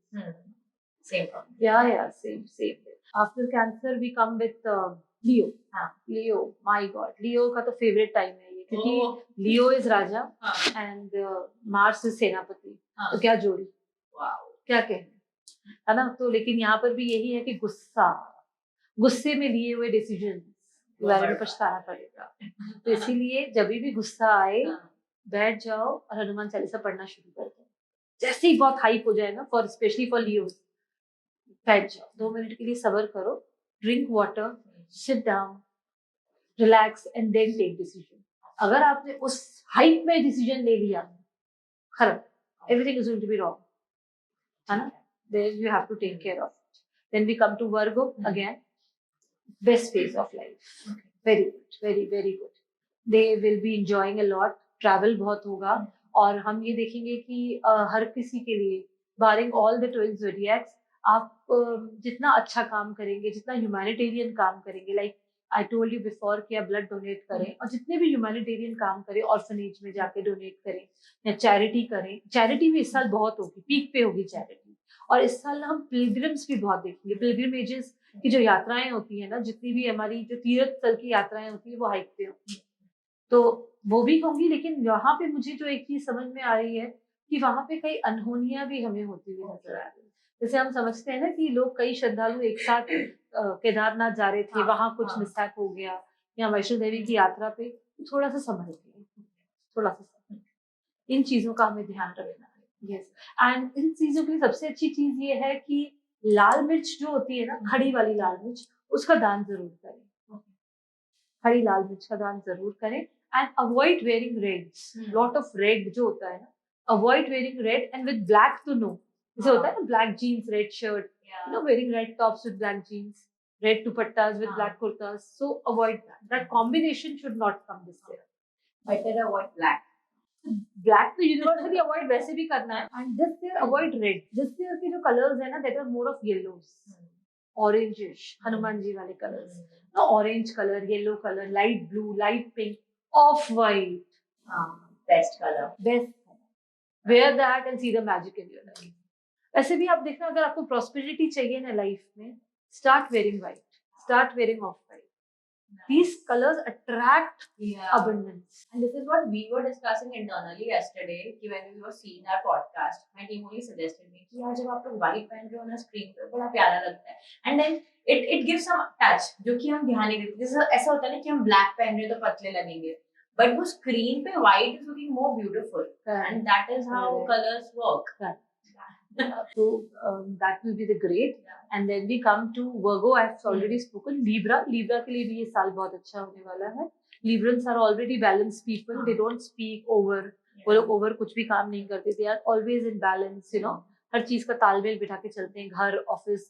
Same. After Cancer we come with Leo. Leo, my God, Leo का तो favourite time है ये, क्योंकि Leo is Raja and Mars is सेनापति. तो क्या जोड़ी, क्या कहना है ना. तो लेकिन यहाँ पर भी यही है कि गुस्से में लिए हुए डिसीजन के बारे में पछताना पड़ेगा. तो इसीलिए जब भी गुस्सा आए बैठ जाओ और हनुमान चालीसा पढ़ना शुरू कर दो. जैसे ही बहुत हाइप हो जाए ना, फॉर स्पेशली फॉर लियो, बैठ जाओ 2 मिनट के लिए, सब्र करो, drink water, sit down, relax and then take decision. अगर आपने उस हाइप में डिसीजन ले लिया, खराब, everything is going to be wrong, है ना. There you have to take care of it. Then we come to Virgo again. Best phase of life. Very good, very good. They will be enjoying a lot. Travel बहुत होगा. और हम ये देखेंगे कि हर किसी के लिए, barring all the 12 zodiacs, आप जितना अच्छा काम करेंगे, जितना ह्यूमैनिटेरियन काम करेंगे, like I told you before कि आप ब्लड डोनेट करें, और जितने भी ह्यूमैनिटेरियन काम करें, ऑर्फनेज में जाके डोनेट करें या चैरिटी करें. चैरिटी भी इस साल बहुत होगी, पीक पे होगी चैरिटी. और इस साल हम पिलग्रिम्स भी बहुत देखेंगे. पिलग्रिमेजेस की जो यात्राएं होती है ना, जितनी भी हमारी जो तीर्थ स्थल की यात्राएं होती है वो हाइक पे होती है, तो वो भी होंगी. लेकिन यहाँ पे मुझे जो एक चीज समझ में आ रही है कि वहां पे कई अनहोनियां भी हमें होती हुई नजर आ रही है. जैसे हम समझते हैं ना कि लोग, कई श्रद्धालु एक साथ केदारनाथ जा रहे थे, वहां कुछ मिसहैप हो गया या वैष्णो देवी की यात्रा पे, थोड़ा सा संभल के, थोड़ा सा इन चीजों का हमें ध्यान रखना है। यस, एंड इन चीजों की सबसे अच्छी चीज ये है कि लाल मिर्च जो होती है ना, खड़ी वाली लाल मिर्च, उसका दान जरूर करें। खड़ी लाल मिर्च का दान जरूर करें and avoid wearing red, lot of red जो होता है ना, avoid wearing red and with black too no, जैसे होता है ना black jeans red shirt, you know wearing red tops with black jeans, red dupattas with black kurtas, so avoid that combination should not come this year. Better avoid black. Black तो universally avoid वैसे भी करना है, and this year avoid red. This year के जो colours है ना, that are more of yellows, orangish, Hanuman ji वाले colours, no orange colour, yellow colour, light blue, light pink, off white, best colour, best, wear that and see the magic in your life. वैसे भी आप देखना, अगर आपको prosperity चाहिए ना life में, start wearing white, start wearing of white. These colors attract abundance. And this is what we were discussing internally yesterday. कि when we were seeing our podcast, my team only suggested me कि यार जब आप लोग white पहन रहे हो ना स्क्रीन पे, बड़ा प्यारा लगता है. And then it gives some touch जो कि हम ध्यान नहीं देते. जैसे ऐसा होता है ना कि हम black पहन रहे हो तो पतले लगेंगे. But वो screen पे white is looking more beautiful. And that is how colors work. So that will be the great. And then we come to Virgo. I've already spoken. Libra के लिए भी ये साल बहुत अच्छा होने वाला है. Librans are already balanced people. They don't speak over. वो लोग over कुछ भी काम नहीं करते. They are always in balance. You know, हर चीज का तालमेल बिठा के चलते हैं. घर, ऑफिस,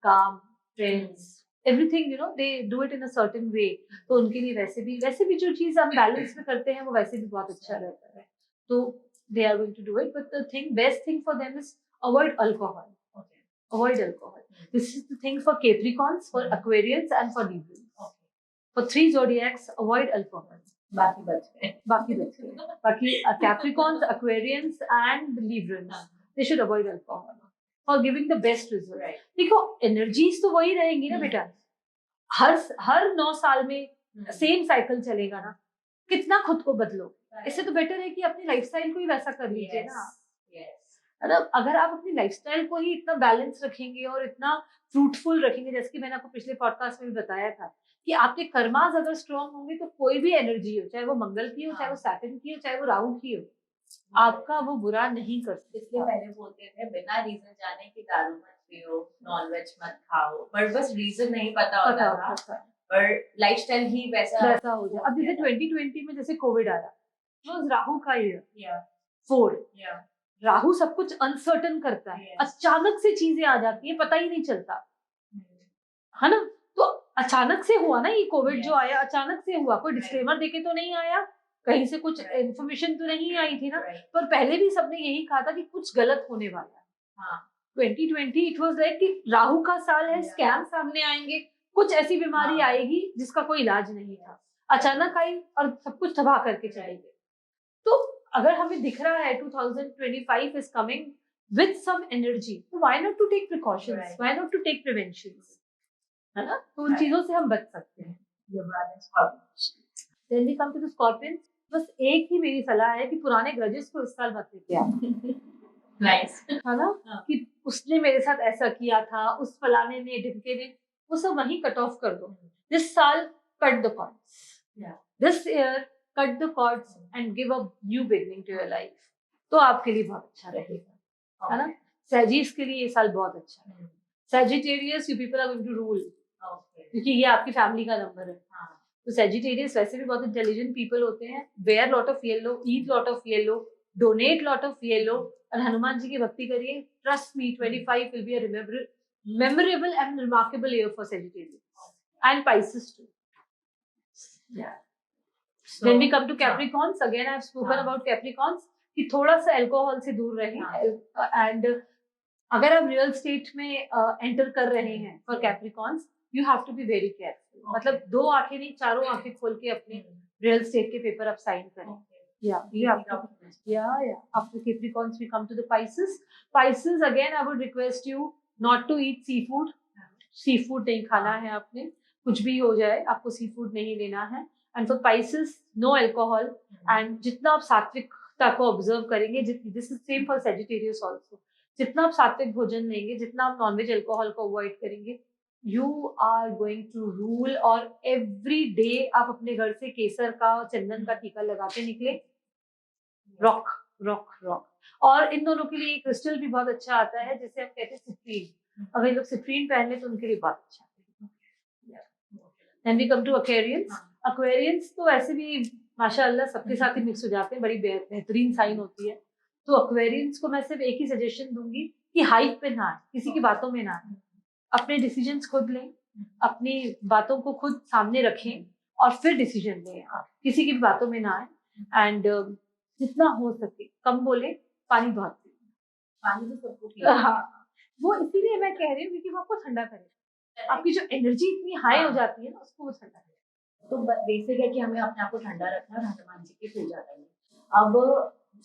काम, friends, everything. You know, they do it in a certain way. तो उनके लिए वैसे भी जो चीज हम बैलेंस में करते हैं वो वैसे भी बहुत अच्छा रहता है. तो they are going to do it. But the best thing for them is avoid alcohol. Okay. Avoid alcohol. This is the thing for Capricorns, for Aquarians, and for Librans. Okay. For 3 zodiacs, avoid alcohol. बाकी बच गए. बाकी Capricorns, Aquarians, and Librans, they should avoid alcohol for giving the best result. Right. देखो energies तो वही रहेंगी ना बेटा. हर 9 साल में सेम साइकिल चलेगा ना. कितना खुद को बदलो. इससे तो बेटर है कि अपनी लाइफस्टाइल को ही वैसा कर लीजिए ना. मतलब अगर आप अपनी लाइफस्टाइल को ही इतना बैलेंस रखेंगे और इतना फ्रूटफुल रखेंगे, जैसे कि मैंने आपको पिछले पॉडकास्ट में भी बताया था कि आपके कर्मास अगर स्ट्रॉन्ग होंगे तो कोई भी एनर्जी हो, चाहे वो मंगल की हो, चाहे वो सैटर्न की हो, चाहे वो राहु की हो, आपका वो बुरा नहीं कर सकते. इसलिए पहले बोलते थे बिना रीजन जाने कि दारू मत पियो, नॉनवेज मत खाओ, पर बस रीजन नहीं पता होता था, पर लाइफस्टाइल ही वैसा हो जाए. अब जैसे 2020 में जैसे कोविड आया, तो राहु का ईयर 4, राहु सब कुछ अनसर्टन करता है. अचानक से चीजें आ जाती है, पता ही नहीं चलता है ना. तो अचानक से हुआ ना ये कोविड जो आया, अचानक से हुआ. कोई डिस्क्लेमर देके तो नहीं आया, कहीं से कुछ इन्फॉर्मेशन तो नहीं आई थी ना. पर पहले भी सबने यही कहा था कि कुछ गलत होने वाला है. 2020 इट वाज लाइक कि राहु का साल है, स्कैम सामने आएंगे, कुछ ऐसी बीमारी आएगी जिसका कोई इलाज नहीं था, अचानक आई और सब कुछ तबाह करके चलेगी. तो अगर हमें दिख रहा है 2025 is coming with some energy, तो why not to take precautions, why not to take preventions, है ना. तो उन चीजों से हम बच सकते हैं. Then we come to the Scorpions. बस एक ही मेरी सलाह है कि पुराने ग्रजेस को इस साल मत लेके आना. नाइस, है ना, कि उसने मेरे साथ ऐसा किया था, उस फलाने ने, ढिमके ने, वो सब वहीं कट ऑफ कर दो. दिस साल cut the cords. This year cut the cords and give a new beginning to your life. तो आपके लिए बहुत अच्छा रहेगा, है ना. Sagittarius के लिए ये साल बहुत अच्छा है. Sagittarius, you people are going to rule, क्योंकि ये आपकी फैमिली का नंबर है. तो Sagittarius वैसे भी बहुत इंटेलिजेंट पीपल होते हैं. Wear lot of yellow, eat lot of yellow, donate lot of yellow, और हनुमान जी की भक्ति करिए. Trust me, 25 will be a memorable and remarkable year for Sagittarius and Pisces too. Yeah. So, then we come to Capricorns. Again, I have spoken about Capricorns कि थोड़ा सा alcohol से दूर रहें. एंड अगर आप रियल स्टेट में enter कर रहे हैं for Capricorns, you have to be very careful. मतलब 2 आंखें नहीं, 4 आंखें खोल के अपने रियल स्टेट के पेपर आप साइन करें. After Capricorns, we come to the Pisces. Pisces, again, I would request you not to eat seafood. Seafood नहीं खाना है आपने, कुछ भी हो जाए आपको seafood नहीं लेना है. And for Pisces, no alcohol. And जितना आप सात्विकता को ऑब्जर्व करेंगे, this is same for Sagittarius also. जितना आप सात्विक भोजन लेंगे, जितना आप नॉनवेज अल्कोहल को अवॉइड करेंगे, you are going to rule, और every day आप अपने घर से केसर का और चंदन का टीका लगाते निकले, रॉक रॉक रॉक। और इन दोनों के लिए क्रिस्टल भी बहुत अच्छा आता है, जैसे हम कहते हैं सिट्रीन, अगर ये लोग सिट्रीन पहन ले तो उनके लिए बहुत अच्छा है। Then we come to Aquarians. Aquarians तो ऐसे भी माशाअल्लाह सबके साथ ही मिक्स हो जाते हैं, बड़ी बेहतरीन साइन होती है। तो Aquarians को मैं सिर्फ एक ही सजेशन दूंगी कि हाइप पे ना आए, किसी की बातों में ना आए, अपने डिसीजंस खुद लें, अपनी बातों को खुद सामने रखें और फिर डिसीजन लें, किसी की भी बातों में ना आए। एंड जितना हो सके कम बोले, पानी बहुत पिए। पानी तो सबको पीना है। हाँ, वो इसीलिए मैं कह रही हूँ क्योंकि वो आपको ठंडा करेगा, आपकी जो एनर्जी इतनी हाई हो जाती है ना उसको वो ठंडा करेगा। तो बेसिक है कि हमें अपने आप को ठंडा रखना है और हनुमान जी की पूजा करनी है। अब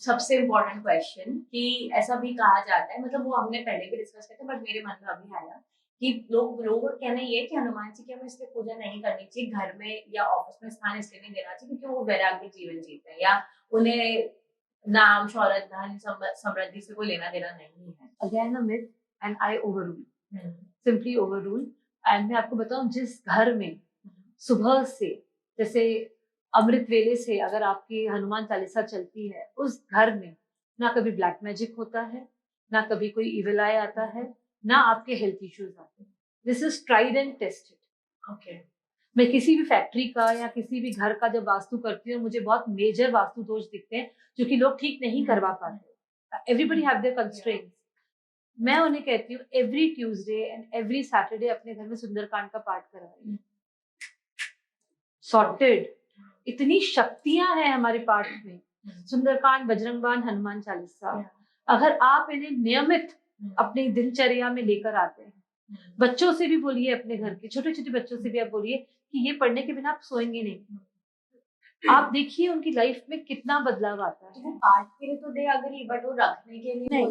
सबसे इम्पोर्टेंट क्वेश्चन कि ऐसा भी कहा जाता है, मतलब वो हमने पहले भी डिस्कस किया था बट मेरे मन में अभी आया कि लोगों का कहना ये है कि हनुमान जी की हमें इसलिए पूजा नहीं करनी चाहिए, घर में या ऑफिस में स्थान इसलिए नहीं देना चाहिए क्योंकि वो वैराग्य जीवन जीते हैं या उन्हें नाम शौहरत धन समृद्धि से कोई लेना देना नहीं है। Again a myth and I overrule, simply overrule. And मैं आपको बताऊं, जिस घर में सुबह से जैसे अमृत वेले से अगर आपकी हनुमान चालीसा चलती है, उस घर में ना कभी ब्लैक मैजिक होता है, ना कभी कोई इविल आई आता है, ना आपके हेल्थ इश्यूज आते हैं। This is tried and tested. Okay, मैं किसी भी फैक्ट्री का या किसी भी घर का जब वास्तु करती हूँ, मुझे बहुत मेजर वास्तु दोष दिखते हैं जो कि लोग ठीक नहीं करवा पाते। Everybody have their constraints. मैं उन्हें कहती हूँ every Tuesday and every Saturday अपने घर में सुंदरकांड का पाठ करवाइए। सॉर्टेड, इतनी शक्तियां हैं हमारे पाठ में, सुंदरकांड, बजरंगबाण, हनुमान चालीसा। अगर आप इन्हें नियमित अपनी दिनचर्या में लेकर आते हैं, बच्चों से भी बोलिए, अपने घर के छोटे छोटे बच्चों से भी आप बोलिए कि ये पढ़ने के बिना आप सोएंगे नहीं, आप देखिए उनकी लाइफ में कितना बदलाव आता है। वो पाठ के लिए तो दे अग्री, बट वो रखने के लिए नहीं,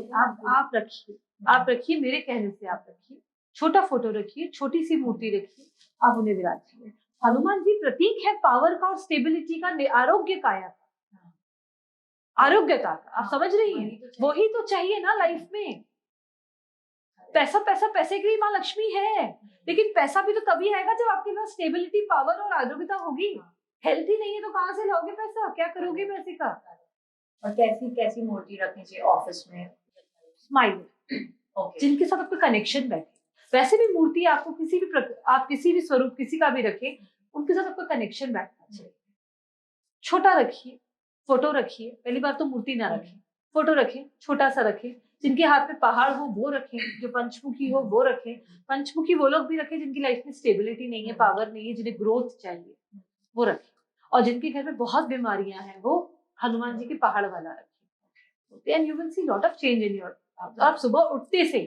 आप रखिए, आप रखिए, मेरे कहने से आप रखिए, छोटा फोटो रखिए, छोटी सी मूर्ति रखिए, आप उन्हें विराजिए। हनुमान जी प्रतीक है पावर का और स्टेबिलिटी का, आरोग्य काया का, आरोग्यता का। आप समझ रही हैं, वही तो चाहिए ना लाइफ में। पैसा पैसा पैसे की माँ लक्ष्मी है, लेकिन पैसा भी तो तभी आएगा जब आपके पास स्टेबिलिटी, पावर और आरोग्यता होगी। हेल्थ ही नहीं है तो कहाँ से लाओगे पैसा, क्या करोगे पैसे का। और कैसी कैसी मूर्ति रखनी चाहिए ऑफिस में? स्माइल, ओके, जिनके साथ आपका कनेक्शन बैठे। वैसे भी मूर्ति आपको किसी भी आप किसी भी स्वरूप किसी का भी रखें, उनके साथ आपका कनेक्शन बैठना चाहिए। छोटा रखिए, फोटो रखिए, पहली बार तो मूर्ति ना रखें, फोटो रखें, छोटा सा रखें। जिनके हाथ में पहाड़ हो वो रखें, जो पंचमुखी हो वो रखें। पंचमुखी वो लोग भी रखें जिनकी लाइफ में स्टेबिलिटी नहीं है, पावर नहीं है, जिन्हें ग्रोथ चाहिए, वो रखें। और जिनके घर में बहुत बीमारियां हैं, वो हनुमान जी के पहाड़ वाला रखें। And you will see lot of change in your. आप सुबह उठते से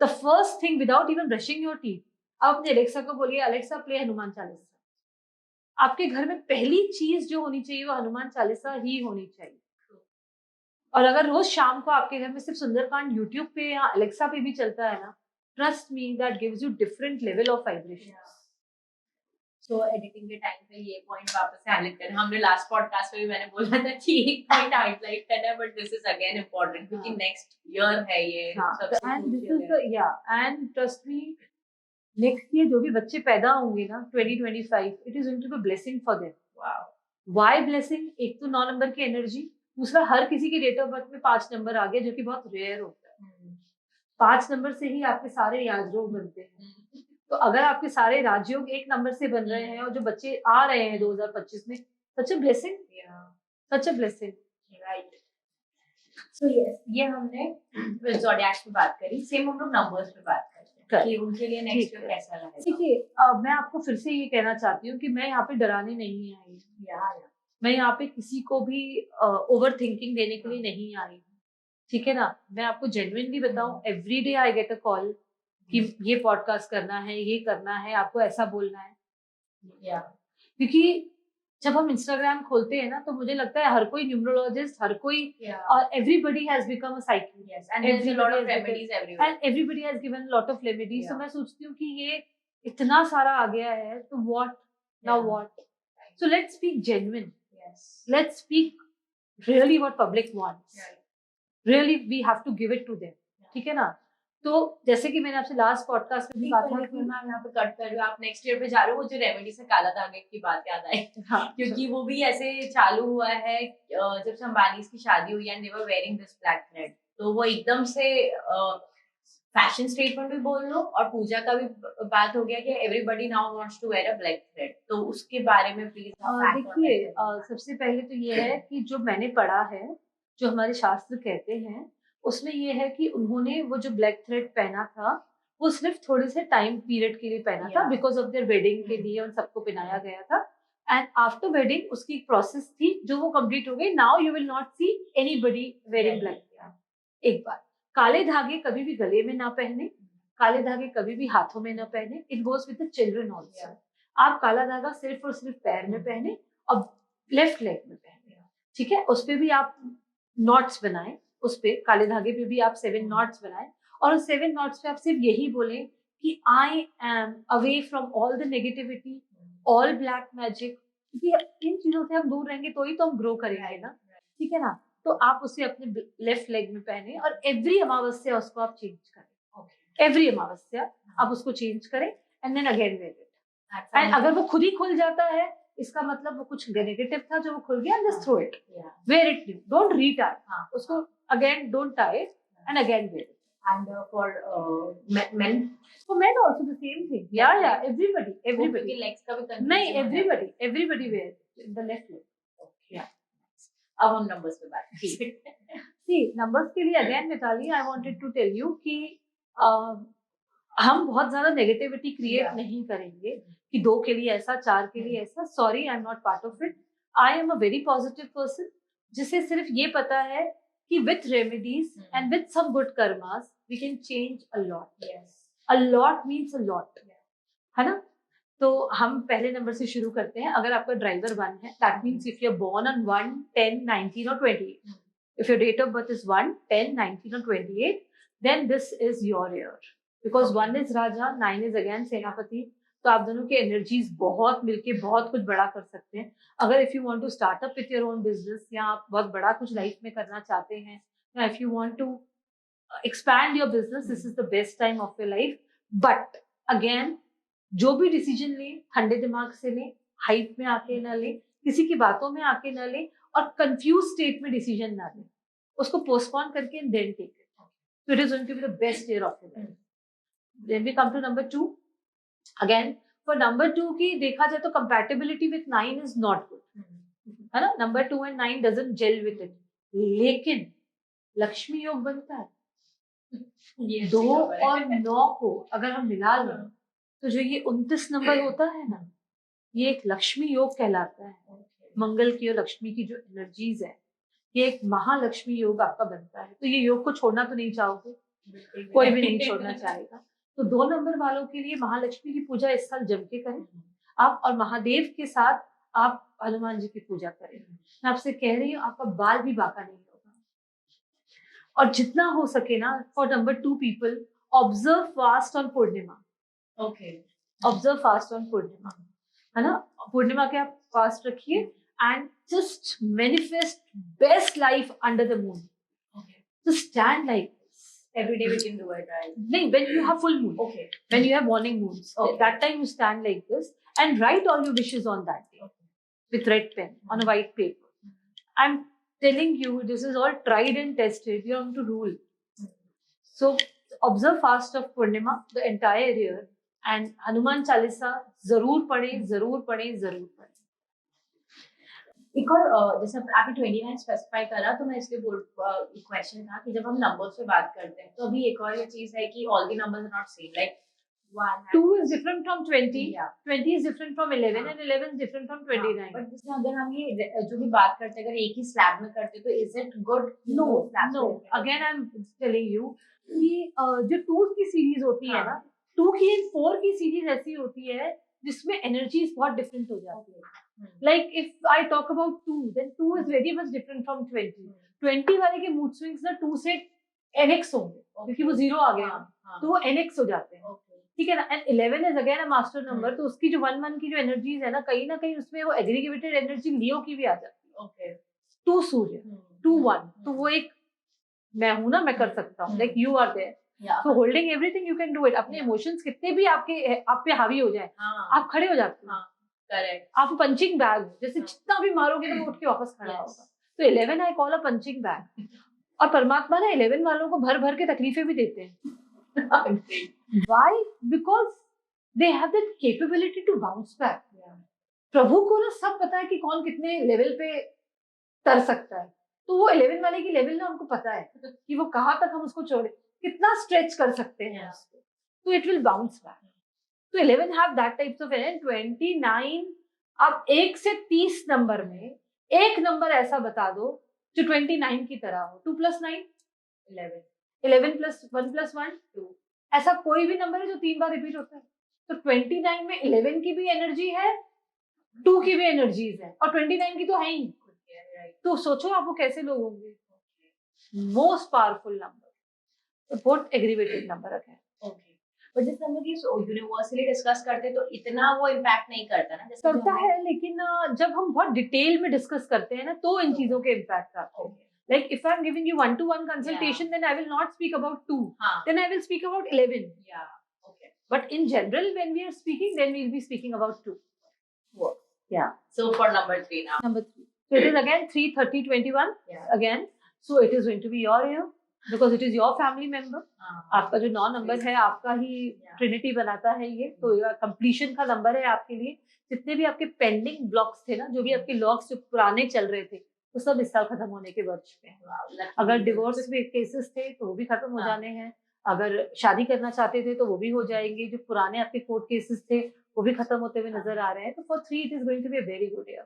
the first thing without even brushing your teeth, आप अपने अलेक्सा को बोलिए, अलेक्सा प्ले हनुमान चालीसा। आपके घर में पहली चीज जो होनी चाहिए वो हनुमान चालीसा ही होनी चाहिए। और अगर रोज शाम को आपके घर में सिर्फ सुंदरकांड यूट्यूब पे या अलेक्सा पे भी चलता है ना, trust me, that gives you different level of vibration. So editing के टाइम पे ये पॉइंट वापस से हाईलाइट करना। हमने लास्ट पॉडकास्ट में भी मैंने बोला था कि एक पॉइंट हाईलाइट करना है, but this is again important क्योंकि नेक्स्ट ईयर है ये। And this is the end trust me, next year जो भी बच्चे पैदा होंगे ना 2025, it is going to be blessing for them. Why blessing? एक तो 9 नंबर की एनर्जी, दूसरा हर किसी की डेट ऑफ बर्थ में 5 नंबर आ गया, जो कि बहुत रेयर होता है। 5 नंबर से ही आपके सारे राजयोग बनते हैं। तो अगर आपके सारे राजयोग 1 नंबर से बन रहे हैं और जो बच्चे आ रहे हैं 2025 में, such a blessing, such a blessing, right. So yes, ये हमने ज़ोडिएक पे बात करी, सेम हम लोग नंबर्स पे बात करते हैं कि उनके लिए नेक्स्ट ईयर कैसा रहेगा। देखिए, मैं आपको फिर से ये कहना चाहती हूँ कि मैं यहाँ पे डराने नहीं आई, मैं यहाँ पे किसी को भी ओवर थिंकिंग देने के लिए नहीं आई, ठीक है ना। मैं आपको जेन्युइनली बताऊं, every day I get a call कि ये पॉडकास्ट करना है, ये करना है, आपको ऐसा बोलना है। क्योंकि जब हम इंस्टाग्राम खोलते हैं ना, तो मुझे लगता है हर कोई न्यूमरोलॉजिस्ट, हर कोई, और everybody has become a psychic, and everybody has given lot of remedies. तो मैं सोचती हूँ कि ये इतना सारा आ गया है, तो what now, what? So let's speak genuine, let's speak really what public wants, really we have to give it to them, ठीक है ना। तो जैसे कि मैंने आपसे लास्ट पॉडकास्ट में भी कहा था कि मैं यहाँ पे कट कर रही हूँ, आप नेक्स्ट ईयर पे जा रहे हो, वो जो रेमेडी से काला धागे की बात याद आई। हाँ, क्योंकि वो भी ऐसे चालू हुआ है जब से अंबानी की शादी हुई and they were wearing this black thread, तो वो एकदम से फैशन स्टेटमेंट भी बोल लो, और पूजा का भी बात हो गया कि everybody now wants to wear a black thread, तो उसके बारे में प्लीज देखिए सबसे पहले तो ये है कि जो मैंने पढ़ा है, जो हमारे शास्त्र कहते हैं, उसमें ये है कि उन्होंने वो जो ब्लैक थ्रेड पहना था वो सिर्फ थोड़े से टाइम पीरियड के लिए पहना था, बिकॉज ऑफ देयर वेडिंग के लिए उन सबको पहनाया गया था। एंड आफ्टर वेडिंग उसकी एक प्रोसेस थी जो वो कंप्लीट हो गई। Now you will not see anybody wearing black. एक बात, काले धागे कभी भी गले में ना पहने, काले धागे कभी भी हाथों में ना पहने। It goes with the children also. आप काला धागा सिर्फ और सिर्फ पैर में पहने और लेफ्ट लेग में पहने, ठीक है। उस पे भी आप नॉट्स बनाएं, उस पे काले धागे पे भी आप 7 नॉट्स बनाएं, और उस 7 नॉट्स पे आप सिर्फ यही बोलें कि I am away from all the negativity, all black magic. क्योंकि इन चीजों से हम दूर रहेंगे तो ही तो हम ग्रो करेंगे ना, ठीक है ना। तो आप उसे अपने लेफ्ट लेग में पहने और एवरी अमावस्या उसको आप चेंज करें। एवरी अमावस्या आप उसको चेंज करें and then again wear it. And अगर वो खुद ही खुल जाता है, इसका मतलब वो कुछ नेगेटिव था जो वो खुल गया, just throw it, wear it new, don't retie उसको, again don't tie it and again wear it. And for men, also the same thing. Yeah, everybody. legs का भी confusion नहीं, हो जाता है। everybody wear the left leg. Yeah. अब हम numbers पे बात करेंगे। See, numbers के लिए again Mitali, I wanted to tell you कि हम बहुत ज्यादा नेगेटिविटी क्रिएट नहीं करेंगे कि 2 के लिए ऐसा, 4 के लिए ऐसा। Sorry, I am not part of it. I am a very positive person जिसे सिर्फ ये पता है कि with remedies and with some good karmas we can change a lot. A lot means a lot, है ना। तो हम पहले नंबर से शुरू करते हैं। अगर आपका ड्राइवर 1 है, that means if you are born on 1, 10, 19 or 28, if your date of birth is 1, 10, 19 or 28, then this is your year, because 1 is Raja, 9 is again सेनापति। तो आप दोनों के एनर्जीज बहुत मिलके बहुत कुछ बड़ा कर सकते हैं। अगर if you want to start up with your own business, या आप बहुत बड़ा कुछ लाइफ में करना चाहते हैं, या if you want to expand your business, this is the best time of your life. But again, जो भी डिसीजन लें ठंडे दिमाग से लें, हाइप में आके ना लें, किसी की बातों में आके ना लें, और कंफ्यूज स्टेट में डिसीजन ना लें, उसको पोस्टपोन करके and then take it. So it is going to be the best year of your life. Then we come to number 2. Again, for number 2 की देखा जाए तो compatibility with 9 is not good, है ना। number 2 and 9 doesn't gel with it. लेकिन लक्ष्मी योग बनता है। 2 और 9 को अगर हम मिला लें तो जो ये 29 नंबर होता है ना, ये एक लक्ष्मी योग कहलाता है। मंगल की और लक्ष्मी की जो एनर्जीज है, ये एक महालक्ष्मी योग आपका बनता है। तो ये योग को छोड़ना तो नहीं चाहोगे, कोई भी नहीं छोड़ना चाहेगा। तो 2 नंबर वालों के लिए महालक्ष्मी की पूजा इस साल जम के करें आप, और महादेव के साथ आप हनुमान जी की पूजा करें। मैं आपसे कह रही हूँ, आपका बाल भी बांका नहीं होगा। और जितना हो सके ना, for number 2 people, observe fast on Purnima. Observe fast on Purnima, है ना। पूर्णिमा के आप फास्ट रखिए and just manifest best life under the moon. Just stand like every day we can do it, right? नहीं, when you have full moon, when you have morning moons, that time you stand like this and write all your wishes on that day with red pen on a white paper. I'm telling you, this is all tried and tested. You have to rule. So observe fast of Purnima the entire year, and Hanuman Chalisa जरूर पढ़ें, जरूर पढ़ें, जरूर पढ़ें। एक और जैसे आपने 29 स्पेसिफाई करा, तो मैं इसलिए क्वेश्चन था कि जब हम नंबर्स पे बात करते हैं तो अभी एक और ये चीज है कि all the numbers are not same. Like 2 is different from 20, 20 is different from 11, and 11 is different from 29. But जिसमें अगर हम ये जो भी बात करते हैं, अगर एक ही स्लैब में करते तो is it good? No. Again, I'm telling you कि जो 2 की सीरीज होती है ना, 2 की and 4 की सीरीज ऐसी होती है जिसमें एनर्जीज बहुत डिफरेंट हो जाती है। Like if I talk about 2, then 2 is very much different from 20. 20 वाले के मूड स्विंग्स ना 2 से NX होंगे, क्योंकि वो 0 आ गया, तो वो NX हो जाते हैं, ठीक है ना। And 11 is again a master number, तो उसकी जो 1 की जो एनर्जीज है ना कहीं उसमें वो एग्रीगेटेड एनर्जी लियो की भी आ जाती है। 2 सूर्य, 2 1, तो वो एक मैं हूं ना, मैं कर सकता हूँ, like you are there. So holding everything you can do it. अपने इमोशंस कितने भी आप पे हावी हो जाए, आप खड़े हो जाते हो. करेक्ट. आप पंचिंग बैग जैसे जितना भी मारोगे तो वो उठ के वापस खड़ा होगा. तो 11 I call a punching bag. और परमात्मा ना 11 वालों को भर भर के तकलीफें भी देते हैं. Why? Because they have that capability to bounce back. प्रभु को ना सब पता है कि कौन कितने लेवल पे तर सकता है. तो वो 11 वाले की लेवल ना उनको पता है कि वो कहाँ तक हम उसको छोड़े, कितना स्ट्रेच कर सकते हैं उसको. तो इट विल बाउंस बैक. तो 11 have that types of energy. 29 आप 1 से 30 नंबर में एक नंबर ऐसा बता दो जो 29 की तरह हो. 2 + 9 11. 11 + 1 + 1 2. ऐसा कोई भी नंबर है जो 3 बार रिपीट होता है. तो 29 में 11 की भी एनर्जी है, 2 की भी एनर्जीज है और 29 की तो है ही. तो सोचो आप वो कैसे लोग होंगे. मोस्ट पावरफुल नंबर, बहुत एग्रीवेटेड नंबर है. पर जिस नंबर की यूनिवर्सली डिस्कस करते तो इतना वो इम्पैक्ट नहीं करता ना. जैसे करता है, लेकिन जब हम बहुत डिटेल में डिस्कस करते हैं ना तो इन चीजों के इम्पैक्ट आते हैं. Like if I'm giving you 1-to-1 consultation, then I will not speak about 2. Then I will speak about 11. Okay. But in general, when we are speaking, then we'll be speaking about 2. Yeah. So for number 3 now. Number 3. So it is again 3, 30, 21. Again. So it is going to be your year because it is your family member. आपका जो 9 number है आपका ही Trinity बनाता है ये. तो completion का number है आपके लिए. जितने भी आपके पेंडिंग ब्लॉक्स थे ना, जो भी आपके लॉक्स जो पुराने चल रहे थे, वो सब इस साल खत्म होने के वर्ष में. अगर डिवोर्स के केसेस थे तो वो भी खत्म हो जाने हैं. अगर शादी करना चाहते थे तो वो भी हो जाएंगे. जो पुराने आपके कोर्ट केसेस थे वो भी खत्म होते हुए नजर आ रहे हैं. तो for 3 it is going to be a very good year,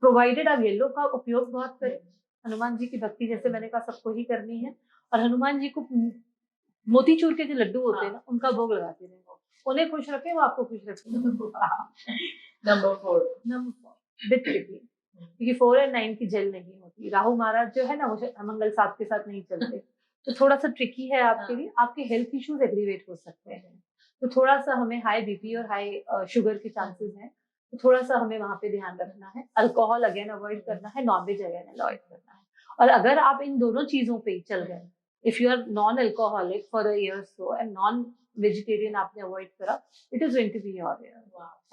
provided आप येलो का उपयोग बहुत करें. हनुमान जी की भक्ति जैसे मैंने कहा सबको ही करनी है. और हनुमान जी को मोतीचूर के जो लड्डू होते हैं ना, उनका भोग लगाते रहे. उन्हें खुश रखें, वो आपको खुश रखें. नंबर 4 बिट ट्रिकी, क्योंकि 4 और 9 की जेल नहीं होती. राहु महाराज जो है ना, वो मंगल साथ के साथ नहीं चलते. तो थोड़ा सा ट्रिकी है आपके लिए. आपके हेल्थ इश्यूज एग्रीवेट हो सकते हैं. तो थोड़ा सा हमें हाई बीपी और हाई शुगर के चांसेस हैं. तो थोड़ा सा हमें वहां पे ध्यान रखना है. अल्कोहल अगेन अवॉइड करना है. नॉनवेज अगेन अवॉइड करना है. और अगर आप इन दोनों चीजों पे चल गए, if you are non alcoholic for a year so and non vegetarian आपने अवॉइड करा, it is going to be your year.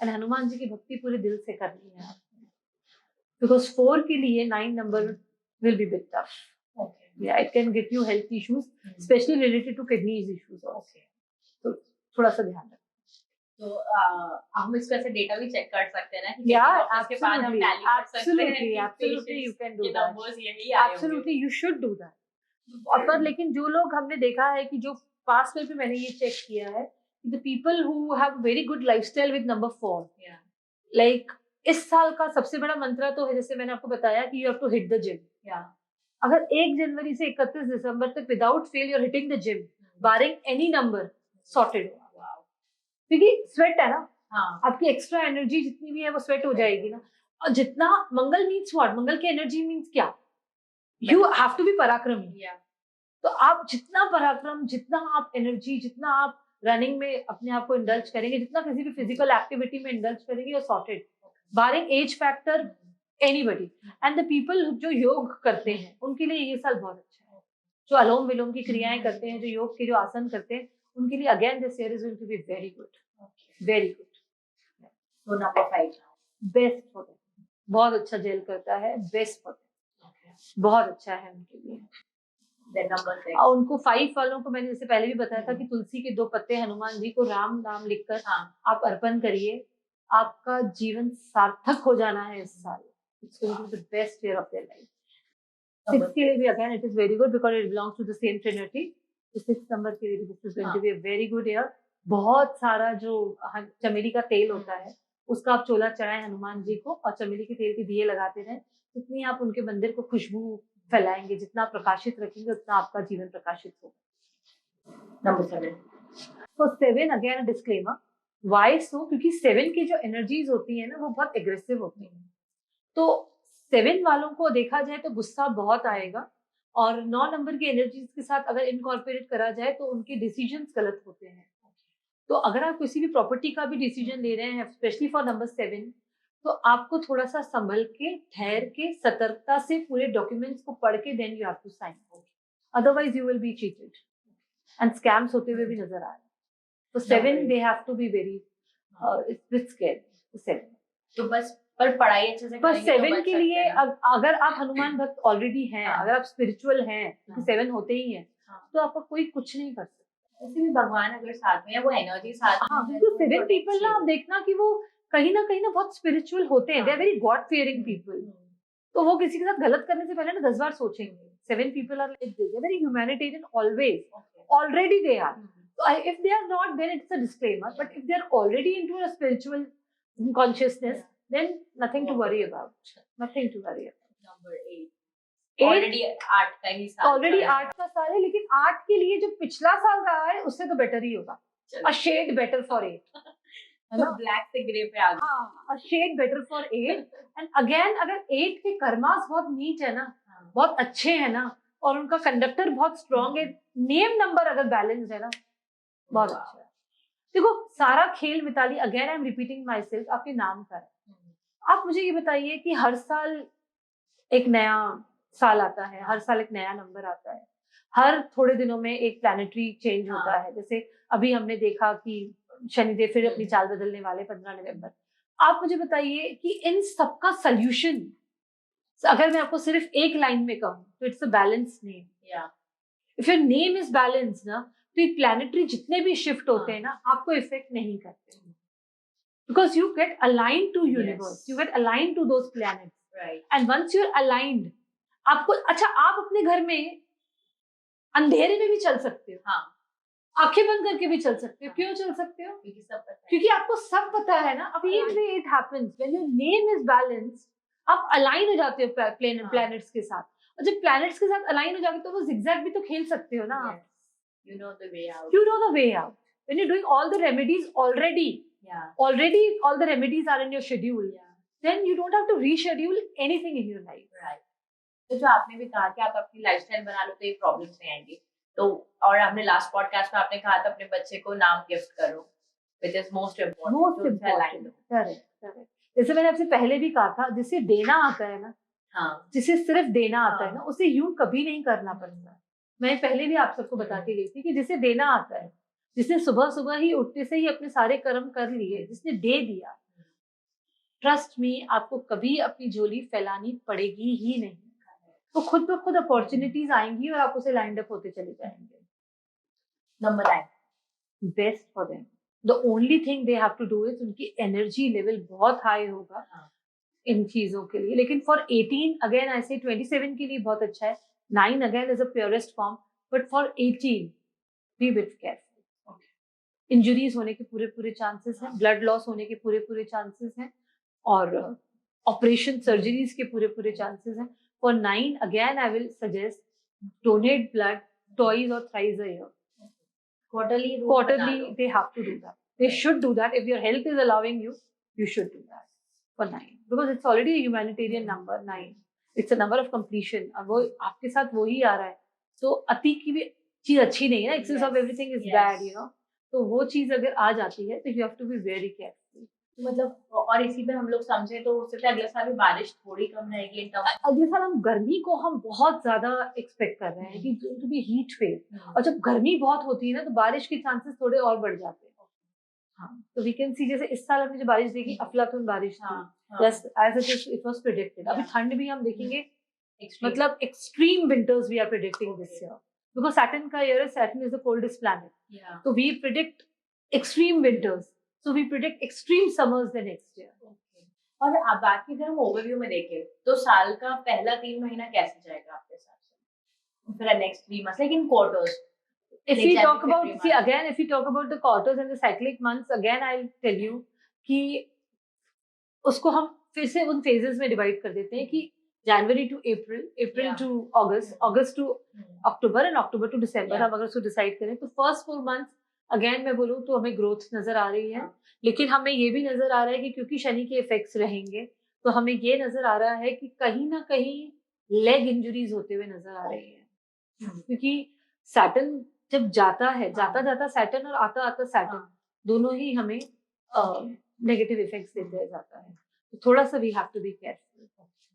And Hanuman ji की भक्ति पूरे दिल से करनी है आपने, बिकॉज 4 के लिए 9 number will be bit tough. Yeah, it can get you health issues, especially related to kidneys issues also. तो थोड़ा सा ध्यान रखें. तो हम इसको ऐसे डेटा भी चेक कर सकते हैं ना कि Yeah, उसके बाद हम absolutely, टैली कर सकते हैं absolutely, कि absolutely you can do ये that. नंबर्स यही आए होंगे. Absolutely, you should do that. और पर लेकिन जो लोग हमने देखा है कि जो पास्ट में भी मैंने ये चेक किया है, the people who have very good lifestyle with number 4, like इस साल का सबसे बड़ा मंत्र तो है, जैसे मैंने आपको बताया कि you have to hit the gym. अगर 1 जनवरी से 31 दिसंबर तक without fail your hitting the gym, barring any number, sorted. क्योंकि स्वेट है ना, आपकी एक्स्ट्रा एनर्जी जितनी भी है वो स्वेट हो जाएगी ना. और जितना मंगल मीन्स व्हाट, मंगल की एनर्जी मीन्स क्या, यू हैव टू बी पराक्रमी. तो आप जितना पराक्रम, जितना आप एनर्जी, जितना आप रनिंग में अपने आप को इंडल्ज करेंगे, जितना किसी भी फिजिकल एक्टिविटी में इंडल्ज करेंगे, और sorted, barring age factor, anybody. And the people जो योग करते हैं उनके लिए ये साल बहुत अच्छा है. जो अनुलोम विलोम की क्रियाएं करते हैं, जो योग के जो आसन करते हैं, उनके लिए again this year is going to be very good, very good. तो नंबर 5 बेस्ट फॉर देम, बहुत अच्छा जेल करता है. बेस्ट फॉर देम, बहुत अच्छा है उनके लिए. देन नंबर 6 और उनको 5 वालों को मैंने जैसे पहले भी बताया था कि तुलसी के 2 पत्ते हनुमान जी को राम नाम लिखकर आप अर्पण करिए. आपका जीवन सार्थक हो जाना है इस साल. It's going to be the best year of their life. 6 के लिए भी again it is very good because it belongs to the same trinity. तो 6 नंबर के लिए भी this is going to be a very good year. बहुत सारा जो चमेली का तेल होता है उसका आप चोला चढ़ाएं हनुमान जी को, और चमेली के तेल के दिए लगाते रहें. जितनी आप उनके मंदिर को खुशबू फैलाएंगे, जितना प्रकाशित रखेंगे, उतना आपका जीवन प्रकाशित होगा. नंबर 7 तो 7 अगेन डिस्क्लेमर. वाई सो? क्योंकि 7 की जो एनर्जीज होती है ना वो बहुत एग्रेसिव होती है. तो 7 वालों को देखा जाए तो गुस्सा बहुत आएगा, और 9 नंबर की एनर्जीज के साथ अगर इनकॉर्पोरेट करा जाए तो उनके डिसीजंस गलत होते हैं. तो अगर आप किसी भी प्रॉपर्टी का भी डिसीजन ले रहे हैं, स्पेशली फॉर नंबर 7, तो आपको थोड़ा सा संभल के, ठहर के, सतर्कता से पूरे डॉक्यूमेंट्स को पढ़ के then you have to sign. Otherwise you will be cheated. And scams होते हुए भी नजर आ रहे हैं. तो 7 they have to be very it's bit scary. 7 तो बस पर पढ़ाई अच्छे से पर करेंगे तो 7 बच के सकते लिए हैं। अगर आप हनुमान भक्त ऑलरेडी हैं, हाँ. अगर आप स्पिरिचुअल हैं, क्योंकि हाँ. 7 होते ही हैं, हाँ. तो आपका कोई कुछ नहीं कर सकता. वैसे भी भगवान अगर साथ में है, वो एनर्जी साथ में हाँ, है, क्योंकि तो 7 protect पीपल ना, आप चाहिए। देखना कि वो कहीं ना बहुत स्पिरिचुअल होते हैं. दे आर हाँ. Very God fearing people. तो वो किसी के साथ गलत करने से पहले ना 10 बार सोचेंगे. 7 people are like this, they are very humanitarian always. Okay. Already they are. Hmm. So if they are not, then it's a disclaimer. But if they are already into a spiritual consciousness, then nothing to worry about. Nothing to worry about. Number 8. 8 already 8 का ही साल already चल रहा है। 8 का साल है, लेकिन 8 के लिए जो पिछला साल रहा है उससे तो बेटर ही होगा. चलो। A shade better for 8. है तो ना? ब्लैक से ग्रे पे आ गए। हाँ, a shade better for 8. And again, अगर 8 के कर्मास बहुत नीच है ना, हाँ. बहुत अच्छे हैं ना, और उनका कंडक्टर बहुत स्ट्रॉन्ग है, नेम नंबर अगर बैलेंस है ना, बहुत Wow. अच्छा है. देखो, सारा खेल Mitali, again I am repeating myself, आपके नाम का है. आप मुझे ये बताइए कि हर साल एक नया साल आता है, हर साल एक नया नंबर आता है, हर थोड़े दिनों में एक प्लैनेटरी चेंज होता है. जैसे अभी हमने देखा कि शनिदेव फिर अपनी चाल बदलने वाले 15 नवंबर. आप मुझे बताइए कि इन सबका सोल्यूशन, अगर मैं आपको सिर्फ एक लाइन में कहूँ, तो it's a balance name. Yeah. If your name is balance ना, तो ये प्लैनेटरी जितने भी शिफ्ट होते हैं ना, आपको इफेक्ट नहीं करते, because you get aligned to universe, you get aligned to those planets. Right. And once you are aligned, आपको अच्छा, आप अपने घर में अंधेरे में भी चल सकते हो. हाँ. आंखें बंद करके भी चल सकते हो. क्यों चल सकते हो? क्योंकि सब पता है। क्योंकि आपको सब पता है ना. अब ये way it happens when your name is balance, आप अलाइन हो जाते हो प्लैनेट्स के साथ. और जब प्लैनेट्स के साथ अलाइन हो जाते हो, तो वो जिगजैग भी तो खेल सकते हो ना. Yes. You know the way out. You know the way out. When you're doing all the remedies already all the remedies are in your schedule. Yeah. Then you don't have to reschedule anything in your life. Right. तो जो आपने भी कहा कि आप अपनी lifestyle बना लो तो ये प्रॉब्लम्स नहीं आएंगी. तो और हमने लास्ट पॉडकास्ट में आपने कहा था अपने बच्चे को नाम गिफ्ट करो, which is most important. Most तो उससे align important. हो. Correct. जैसे मैंने आपसे पहले भी कहा था, जिसे देना आता है ना, हाँ. जिसे सिर्फ देना आता है हाँ. ना, उसे यूं कभी नहीं करना पड़ता. मैं पहले भी आप सबको बता के गई थी कि जिसे देना आता है, जिसने सुबह सुबह ही उठते से ही अपने सारे कर्म कर लिए, जिसने दे दिया, ट्रस्ट मी, आपको कभी अपनी झोली फैलानी पड़ेगी ही नहीं. तो खुद ब खुद अपॉर्चुनिटीज आएंगी और आप उसे लाइंड अप होते चले जाएंगे. Number 9. Best for them. The only thing they have to do is, उनकी एनर्जी लेवल बहुत हाई होगा हाँ. इन चीजों के लिए. लेकिन फॉर 18 अगेन आई से 27 के लिए बहुत अच्छा है. 9 again is a purest form, but for 18 B with careful. Injuries होने के पूरे चांसेस हैं, ब्लड लॉस होने के पूरे चांसेस हैं, और ऑपरेशन सर्जरीज के पूरे चांसेस हैं. For 9 again I will suggest donate blood twice or thrice a year. Quarterly They have to do that. They should do that. If your health is allowing you, you should do that for 9, because it's already a humanitarian number. 9, it's a number of completion. अब वो आपके साथ वो ही आ रहा है, तो अति की भी चीज अच्छी नहीं है ना. Excess of everything is bad, you know. तो वो चीज अगर आ जाती है, तो you have to be very careful. मतलब और इसी पे हम लोग समझे तो हो सकता है अगले साल भी बारिश थोड़ी कम रहेगी. अगले साल हम गर्मी को हम बहुत ज्यादा एक्सपेक्ट कर रहे हैं कि टू बी हीट वेव, और जब गर्मी बहुत होती है ना, तो बारिश के चांसेस थोड़े और बढ़ जाते हैं. हाँ, तो वी कैन सी, जैसे इस साल हमने जो बारिश देखी, अफलातून बारिश थी, plus as it was predicted. अभी ठंड भी हम देखेंगे, मतलब extreme winters we are predicting this year, because Saturn का ईयर है. Saturn is the coldest planet, तो we predict extreme winters, so we predict extreme summers the next year. और अब बाकी अगर हम ओवरव्यू में देखें तो साल का पहला 3 महीना कैसे जाएगा आपके हिसाब से, फिर next 3 months like in quarters? If we talk about, see again, if we talk about the quarters and the cyclic months, again I'll tell you कि उसको हम फिर से उन phases में divide कर देते हैं कि January to April to August to October and October to December. हम अगर उसको decide करें तो first 4 months अगेन मैं बोलूँ तो हमें ग्रोथ नजर आ रही है. लेकिन हमें ये भी नजर आ रहा है कि क्योंकि शनि के इफेक्ट्स रहेंगे, तो हमें ये नजर आ रहा है कि कहीं ना कहीं लेग इंजुरीज होते हुए नजर आ रही है. क्योंकि सैटर्न जब जाता जाता सैटर्न और आता सैटर्न, दोनों ही हमें नेगेटिव इफेक्ट्स देते जाता है. तो थोड़ा सा we have to be careful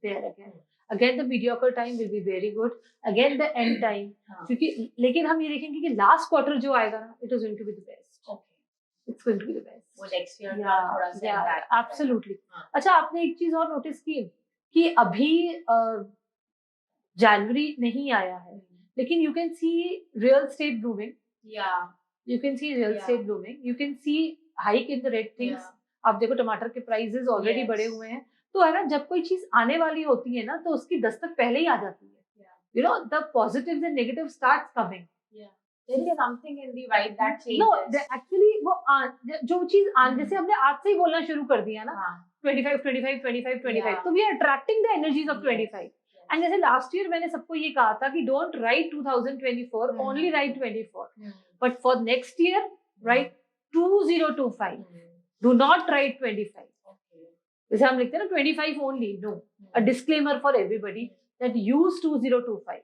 there. Again again the mediocre time will be very good, again the end time. हाँ, क्योंकि लेकिन हम ये देखेंगे कि लास्ट क्वार्टर जो आएगा ना, it is going to be the best. okay. It's going to be the best. वो नेक्स्ट ईयर का Yeah, थोड़ा सा yeah, impact absolutely. हाँ. अच्छा, आपने एक चीज और नोटिस की कि अभी जनवरी नहीं आया है, लेकिन you can see real estate blooming. Yeah, You can see real Yeah. estate blooming. You can see hike in the red things. Yeah. आप देखो टमाटर के प्राइसेस ऑलरेडी Yes. बढ़े हुए हैं, तो है ना, जब कोई चीज आने वाली होती है ना, तो उसकी दस्तक पहले ही आ जाती है. Yeah. You know, the positives and negatives starts coming. yeah. There is something in the vibe that changes. No, actually वो जो चीज जैसे हमने आज से ही बोलना शुरू कर दिया ना, हाँ, 25, 25, 25, 25, Yeah. तो we are attracting the energies of Yes. 25. And जैसे लास्ट ईयर मैंने सबको ये कहा था कि don't write 2024, only write 24. But for next year write 2025. Do not write 25. जैसे हम लिखते हैं ना 25 only. No, a disclaimer for everybody that use 2025.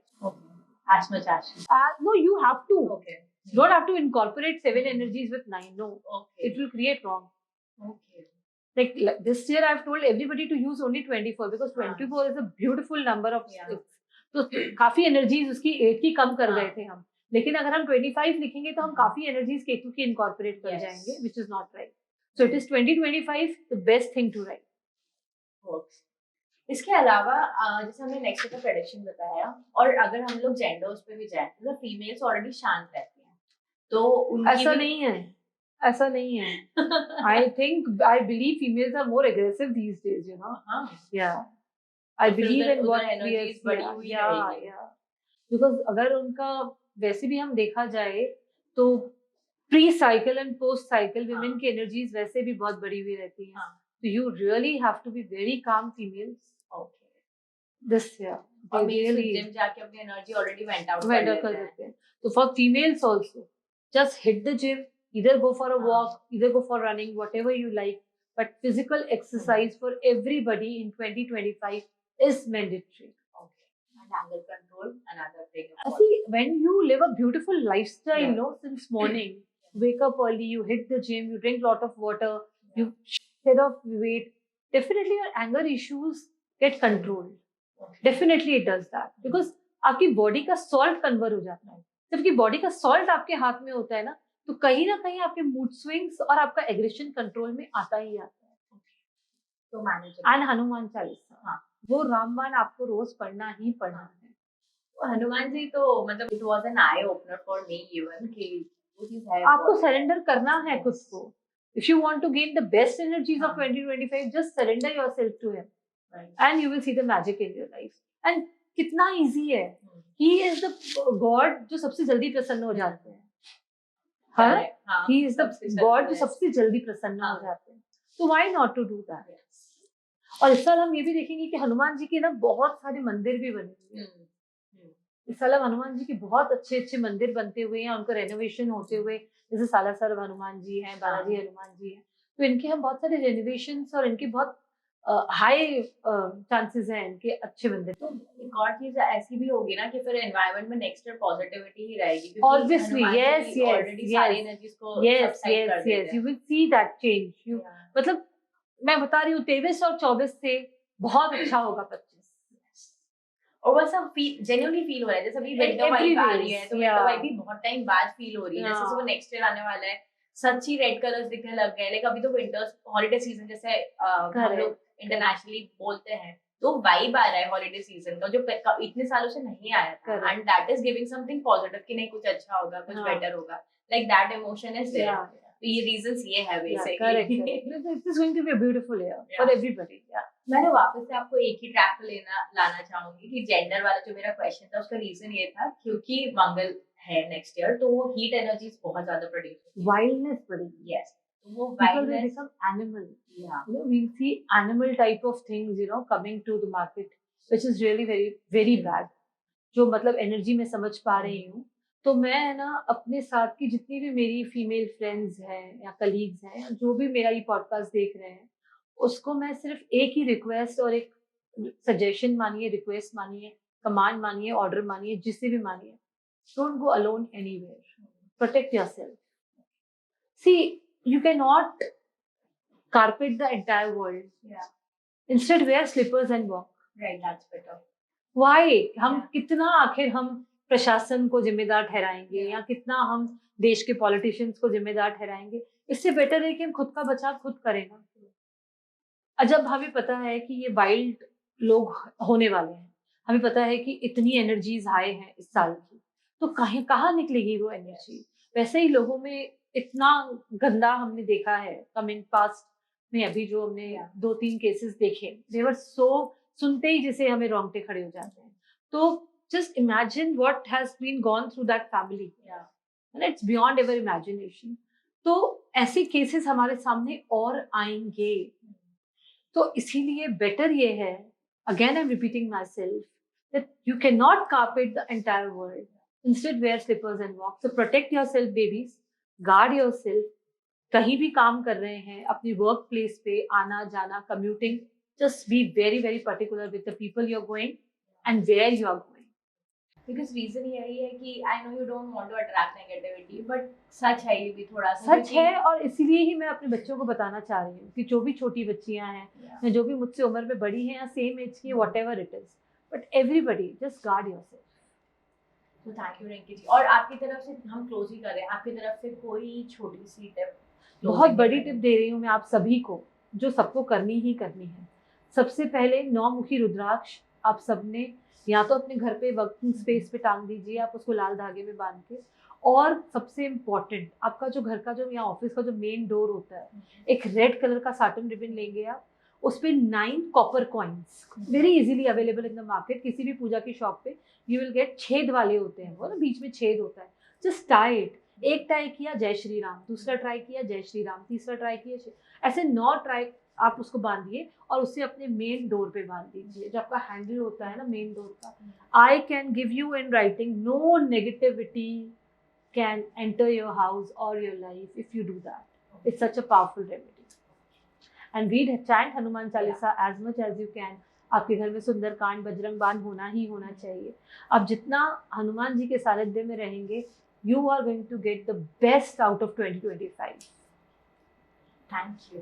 As much as you. No, you have to. Okay. You don't have to incorporate 7 energies with 9. No, Okay. it will create wrong. Okay. Like this year I've told everybody to use only 24 because 24 is a beautiful number of Yeah. six. तो काफी energies उसकी 8 की कम कर गए थे हम, लेकिन अगर हम 25 लिखेंगे तो हम काफी एनर्जीज केतु की इनकॉर्पोरेट कर Yes. जाएंगे, which is not right. So it is 2025 the best thing to write. Works. इसके अलावा जैसे हमने नेक्स्ट ईयर का प्रेडिक्शन बताया, और अगर हम लोग जेंडर्स पे भी जाएं तो फीमेल्स ऑलरेडी शांत रहती हैं, तो उनकी ऐसा भी- नहीं है, ऐसा नहीं है. I believe females are more aggressive these days, you know. हाँ, Yeah, I तो फिर believe उधर- in what उधर we energies have. बढ़ी Yeah, हुई yeah, रहेगी. yeah. Because अगर उनका वैसे भी हम देखा जाए तो pre cycle and post cycle हाँ. विमेन की एनर्जीज वैसे भी बहुत बढ़ी हुई रहती हैं. हाँ. So you really have to be very calm females Okay. this year. और They मेरे really जिम जाके अपनी energy already went out went कर up कर लेते हैं. देते हैं. So for females also, just hit the gym, either go for a हाँ. walk, either go for running, whatever you like. But physical exercise for everybody in 2025 is mandatory. Okay. And anger control, another thing. See, when you live a beautiful lifestyle, Yeah. no, since morning, wake up early, you hit the gym, you drink lot of water, you shed off weight, definitely your anger issues get controlled. Okay. Definitely it does that. Because आपकी body का salt convert हो जाता है. जब की body का salt आपके हाथ में होता है ना, तो कहीं ना कहीं आपके मूड स्विंग्स और आपका एग्रेशन कंट्रोल में आता ही आता है. तो मैनेज. एंड हनुमान चालीसा, हाँ. वो रामबाण आपको रोज पढ़ना ही पढ़ना है. हनुमान जी तो मतलब it was an eye opener for me even कि वो चीज है. आपको सरेंडर करना है खुद को. If you want to gain the best energies of हाँ. 2025, just surrender yourself to him Right. and you will see the magic in your life. And कितना easy है. He is the God जो सबसे जल्दी प्रसन्न हो जाते हैं. हाँ? हाँ. He is the सबसे God जो जल्दी. सबसे जल्दी प्रसन्न हो हाँ. जाते हैं. So why not to do that? Yes. और इस साल हम ये भी देखेंगे कि हनुमान जी के ना बहुत सारे मंदिर भी बने हुए हैं. इस साल हनुमान जी के बहुत अच्छे अच्छे मंदिर बनते हुए हैं, उनका रेनोवेशन होते हुए, जैसे सालासर हनुमान जी हैं, बालाजी हनुमान जी हैं, तो इनके हम बहुत सारे रेनोवेशंस और इनके बहुत हाई चांसेस हैं इनके अच्छे मंदिर. तो एक और चीज ऐसी भी होगी ना कि फिर एनवायरनमेंट में नेक्स्ट ईयर पॉजिटिविटी ही रहेगी, Obviously, yes, yes, already yes. सारी एनर्जीज को yes, subside कर yes, देते yes, हैं. you will see that change. You Yeah. मतलब मैं बता रही हूँ 23 और 24 से बहुत अच्छा होगा 25. और बस हम जेन्युइनली फील हो रहा है, जैसे अभी विंटर वाइब आ रही है, तो विंटर वाइब भी बहुत टाइम बाद फील हो रही है. जैसे वो नेक्स्ट ईयर आने वाला है, सच्ची रेड कलर्स दिखने लग गए. लाइक अभी तो विंटर्स हॉलिडे सीजन जैसे हम लोग इंटरनेशनली बोलते हैं, तो वाइब आ रहा है हॉलिडे सीजन का जो इतने सालों से नहीं आया था. And that is giving something positive कि नहीं कुछ अच्छा होगा, कुछ बेटर होगा. Like that emotion is there. तो ये रीजंस ये है basically. It is going to be a beautiful year for everybody. Yeah. मैंने वापस से आपको एक ही ट्रैक पे लाना चाहूंगी कि जेंडर वाला जो मेरा क्वेश्चन था उसका रीजन ये था क्योंकि मंगल है नेक्स्ट ईयर, तो वो हीट एनर्जीज बहुत ज्यादा प्रोड्यूस होती है. Wildness बढ़ेगी. यस, तो वो People will wildness. become animal. Yeah. You know, we'll see animal type of things, you know, coming to the market, which is really very, very bad. जो मतलब energy में समझ पा रही हूँ, तो मैं ना अपने साथ की जितनी भी मेरी फीमेल फ्रेंड्स हैं या कलीग्स हैं, जो भी मेरा ये पॉडकास्ट देख रहे हैं, उसको मैं सिर्फ एक ही रिक्वेस्ट और एक सजेशन मानिए, रिक्वेस्ट मानिए, कमांड मानिए, ऑर्डर मानिए, जिससे भी मानिए, don't go alone anywhere. Protect yourself. See, you cannot carpet the entire world. Yeah. Instead, wear slippers and walk. Right, that's better. Why हम कितना आखिर हम प्रशासन को जिम्मेदार ठहराएंगे या कितना हम देश के पॉलिटिशियंस को जिम्मेदार ठहराएंगे? इससे बेटर है कि हम खुद का बचाव खुद करें ना। जब हमें पता है कि ये वाइल्ड लोग होने वाले हैं, हमें पता है कि इतनी एनर्जीज हाई हैं इस साल की, तो कहाँ निकलेगी वो एनर्जी? वैसे ही लोगों में इतना गंदा हमने देखा है कमिंग पास्ट में। अभी जो हमने 2-3 केसेस देखे, देवर सो, सुनते ही जैसे हमें रोंगटे खड़े हो जाते हैं। तो just imagine what has been gone through that family, and it's beyond ever imagination. तो ऐसे केसेस हमारे सामने और आएंगे। तो इसीलिए बेटर ये है, again I am repeating my self, that you cannot carpet the entire world. Instead, wear slippers and walk. So protect yourself, babies. Guard yourself. कहीं भी काम कर रहे हैं, अपनी वर्क प्लेस पे आना जाना, commuting, just be very very particular with the people you're going and where you are going. Because reason यही है कि I know you don't want to attract negativity, but सच है ये भी थोड़ा सा, सच है। और इसीलिए ही मैं अपने बच्चों को बताना चाह रही हूँ कि जो भी छोटी बच्चियां हैं या जो भी मुझसे उम्र में बड़ी हैं या सेम एज की, what ever it is, but everybody just guard yourself. तो थैंक यू रिंकी जी। और आपकी तरफ से हम क्लोज ही कर रहे हैं, आपकी तरफ से कोई छोटी सी टिप? बहुत बड़ी टिप दे रही हूँ मैं आप सभी को, जो सबको करनी ही करनी है। सबसे पहले 9 मुखी रुद्राक्ष आप सबने या तो अपने घर पे वर्किंग स्पेस पे टांग दीजिए, आप उसको लाल धागे में बांध के। और सबसे इम्पॉर्टेंट, आपका जो घर का जो या ऑफिस का जो मेन डोर होता है, एक रेड कलर का साटन रिबन लेंगे आप, उस पे 9 copper coins, very easily available in the market, किसी भी पूजा की शॉप पे यू विल गेट। छेद वाले होते हैं वो ना, बीच में छेद होता है। Just tie it. एक ट्राई किया जय श्री राम, दूसरा ट्राई किया जय श्री राम, तीसरा ट्राई किया, ऐसे 9 ट्राई आप उसको बांधिए और उसे अपने मेन डोर पे बांध दीजिए, जो आपका हैंडल होता है ना मेन डोर का। I can give you in writing, no negativity can enter your house और your life if you do that. It's such a powerful remedy. And read chant Hanuman Chalisa as much as you can. आपके घर में सुंदरकांड, बजरंग बाण होना ही होना चाहिए। आप जितना हनुमान जी के सानिध्य में रहेंगे, you are going to get the best out of 2025. Thank you.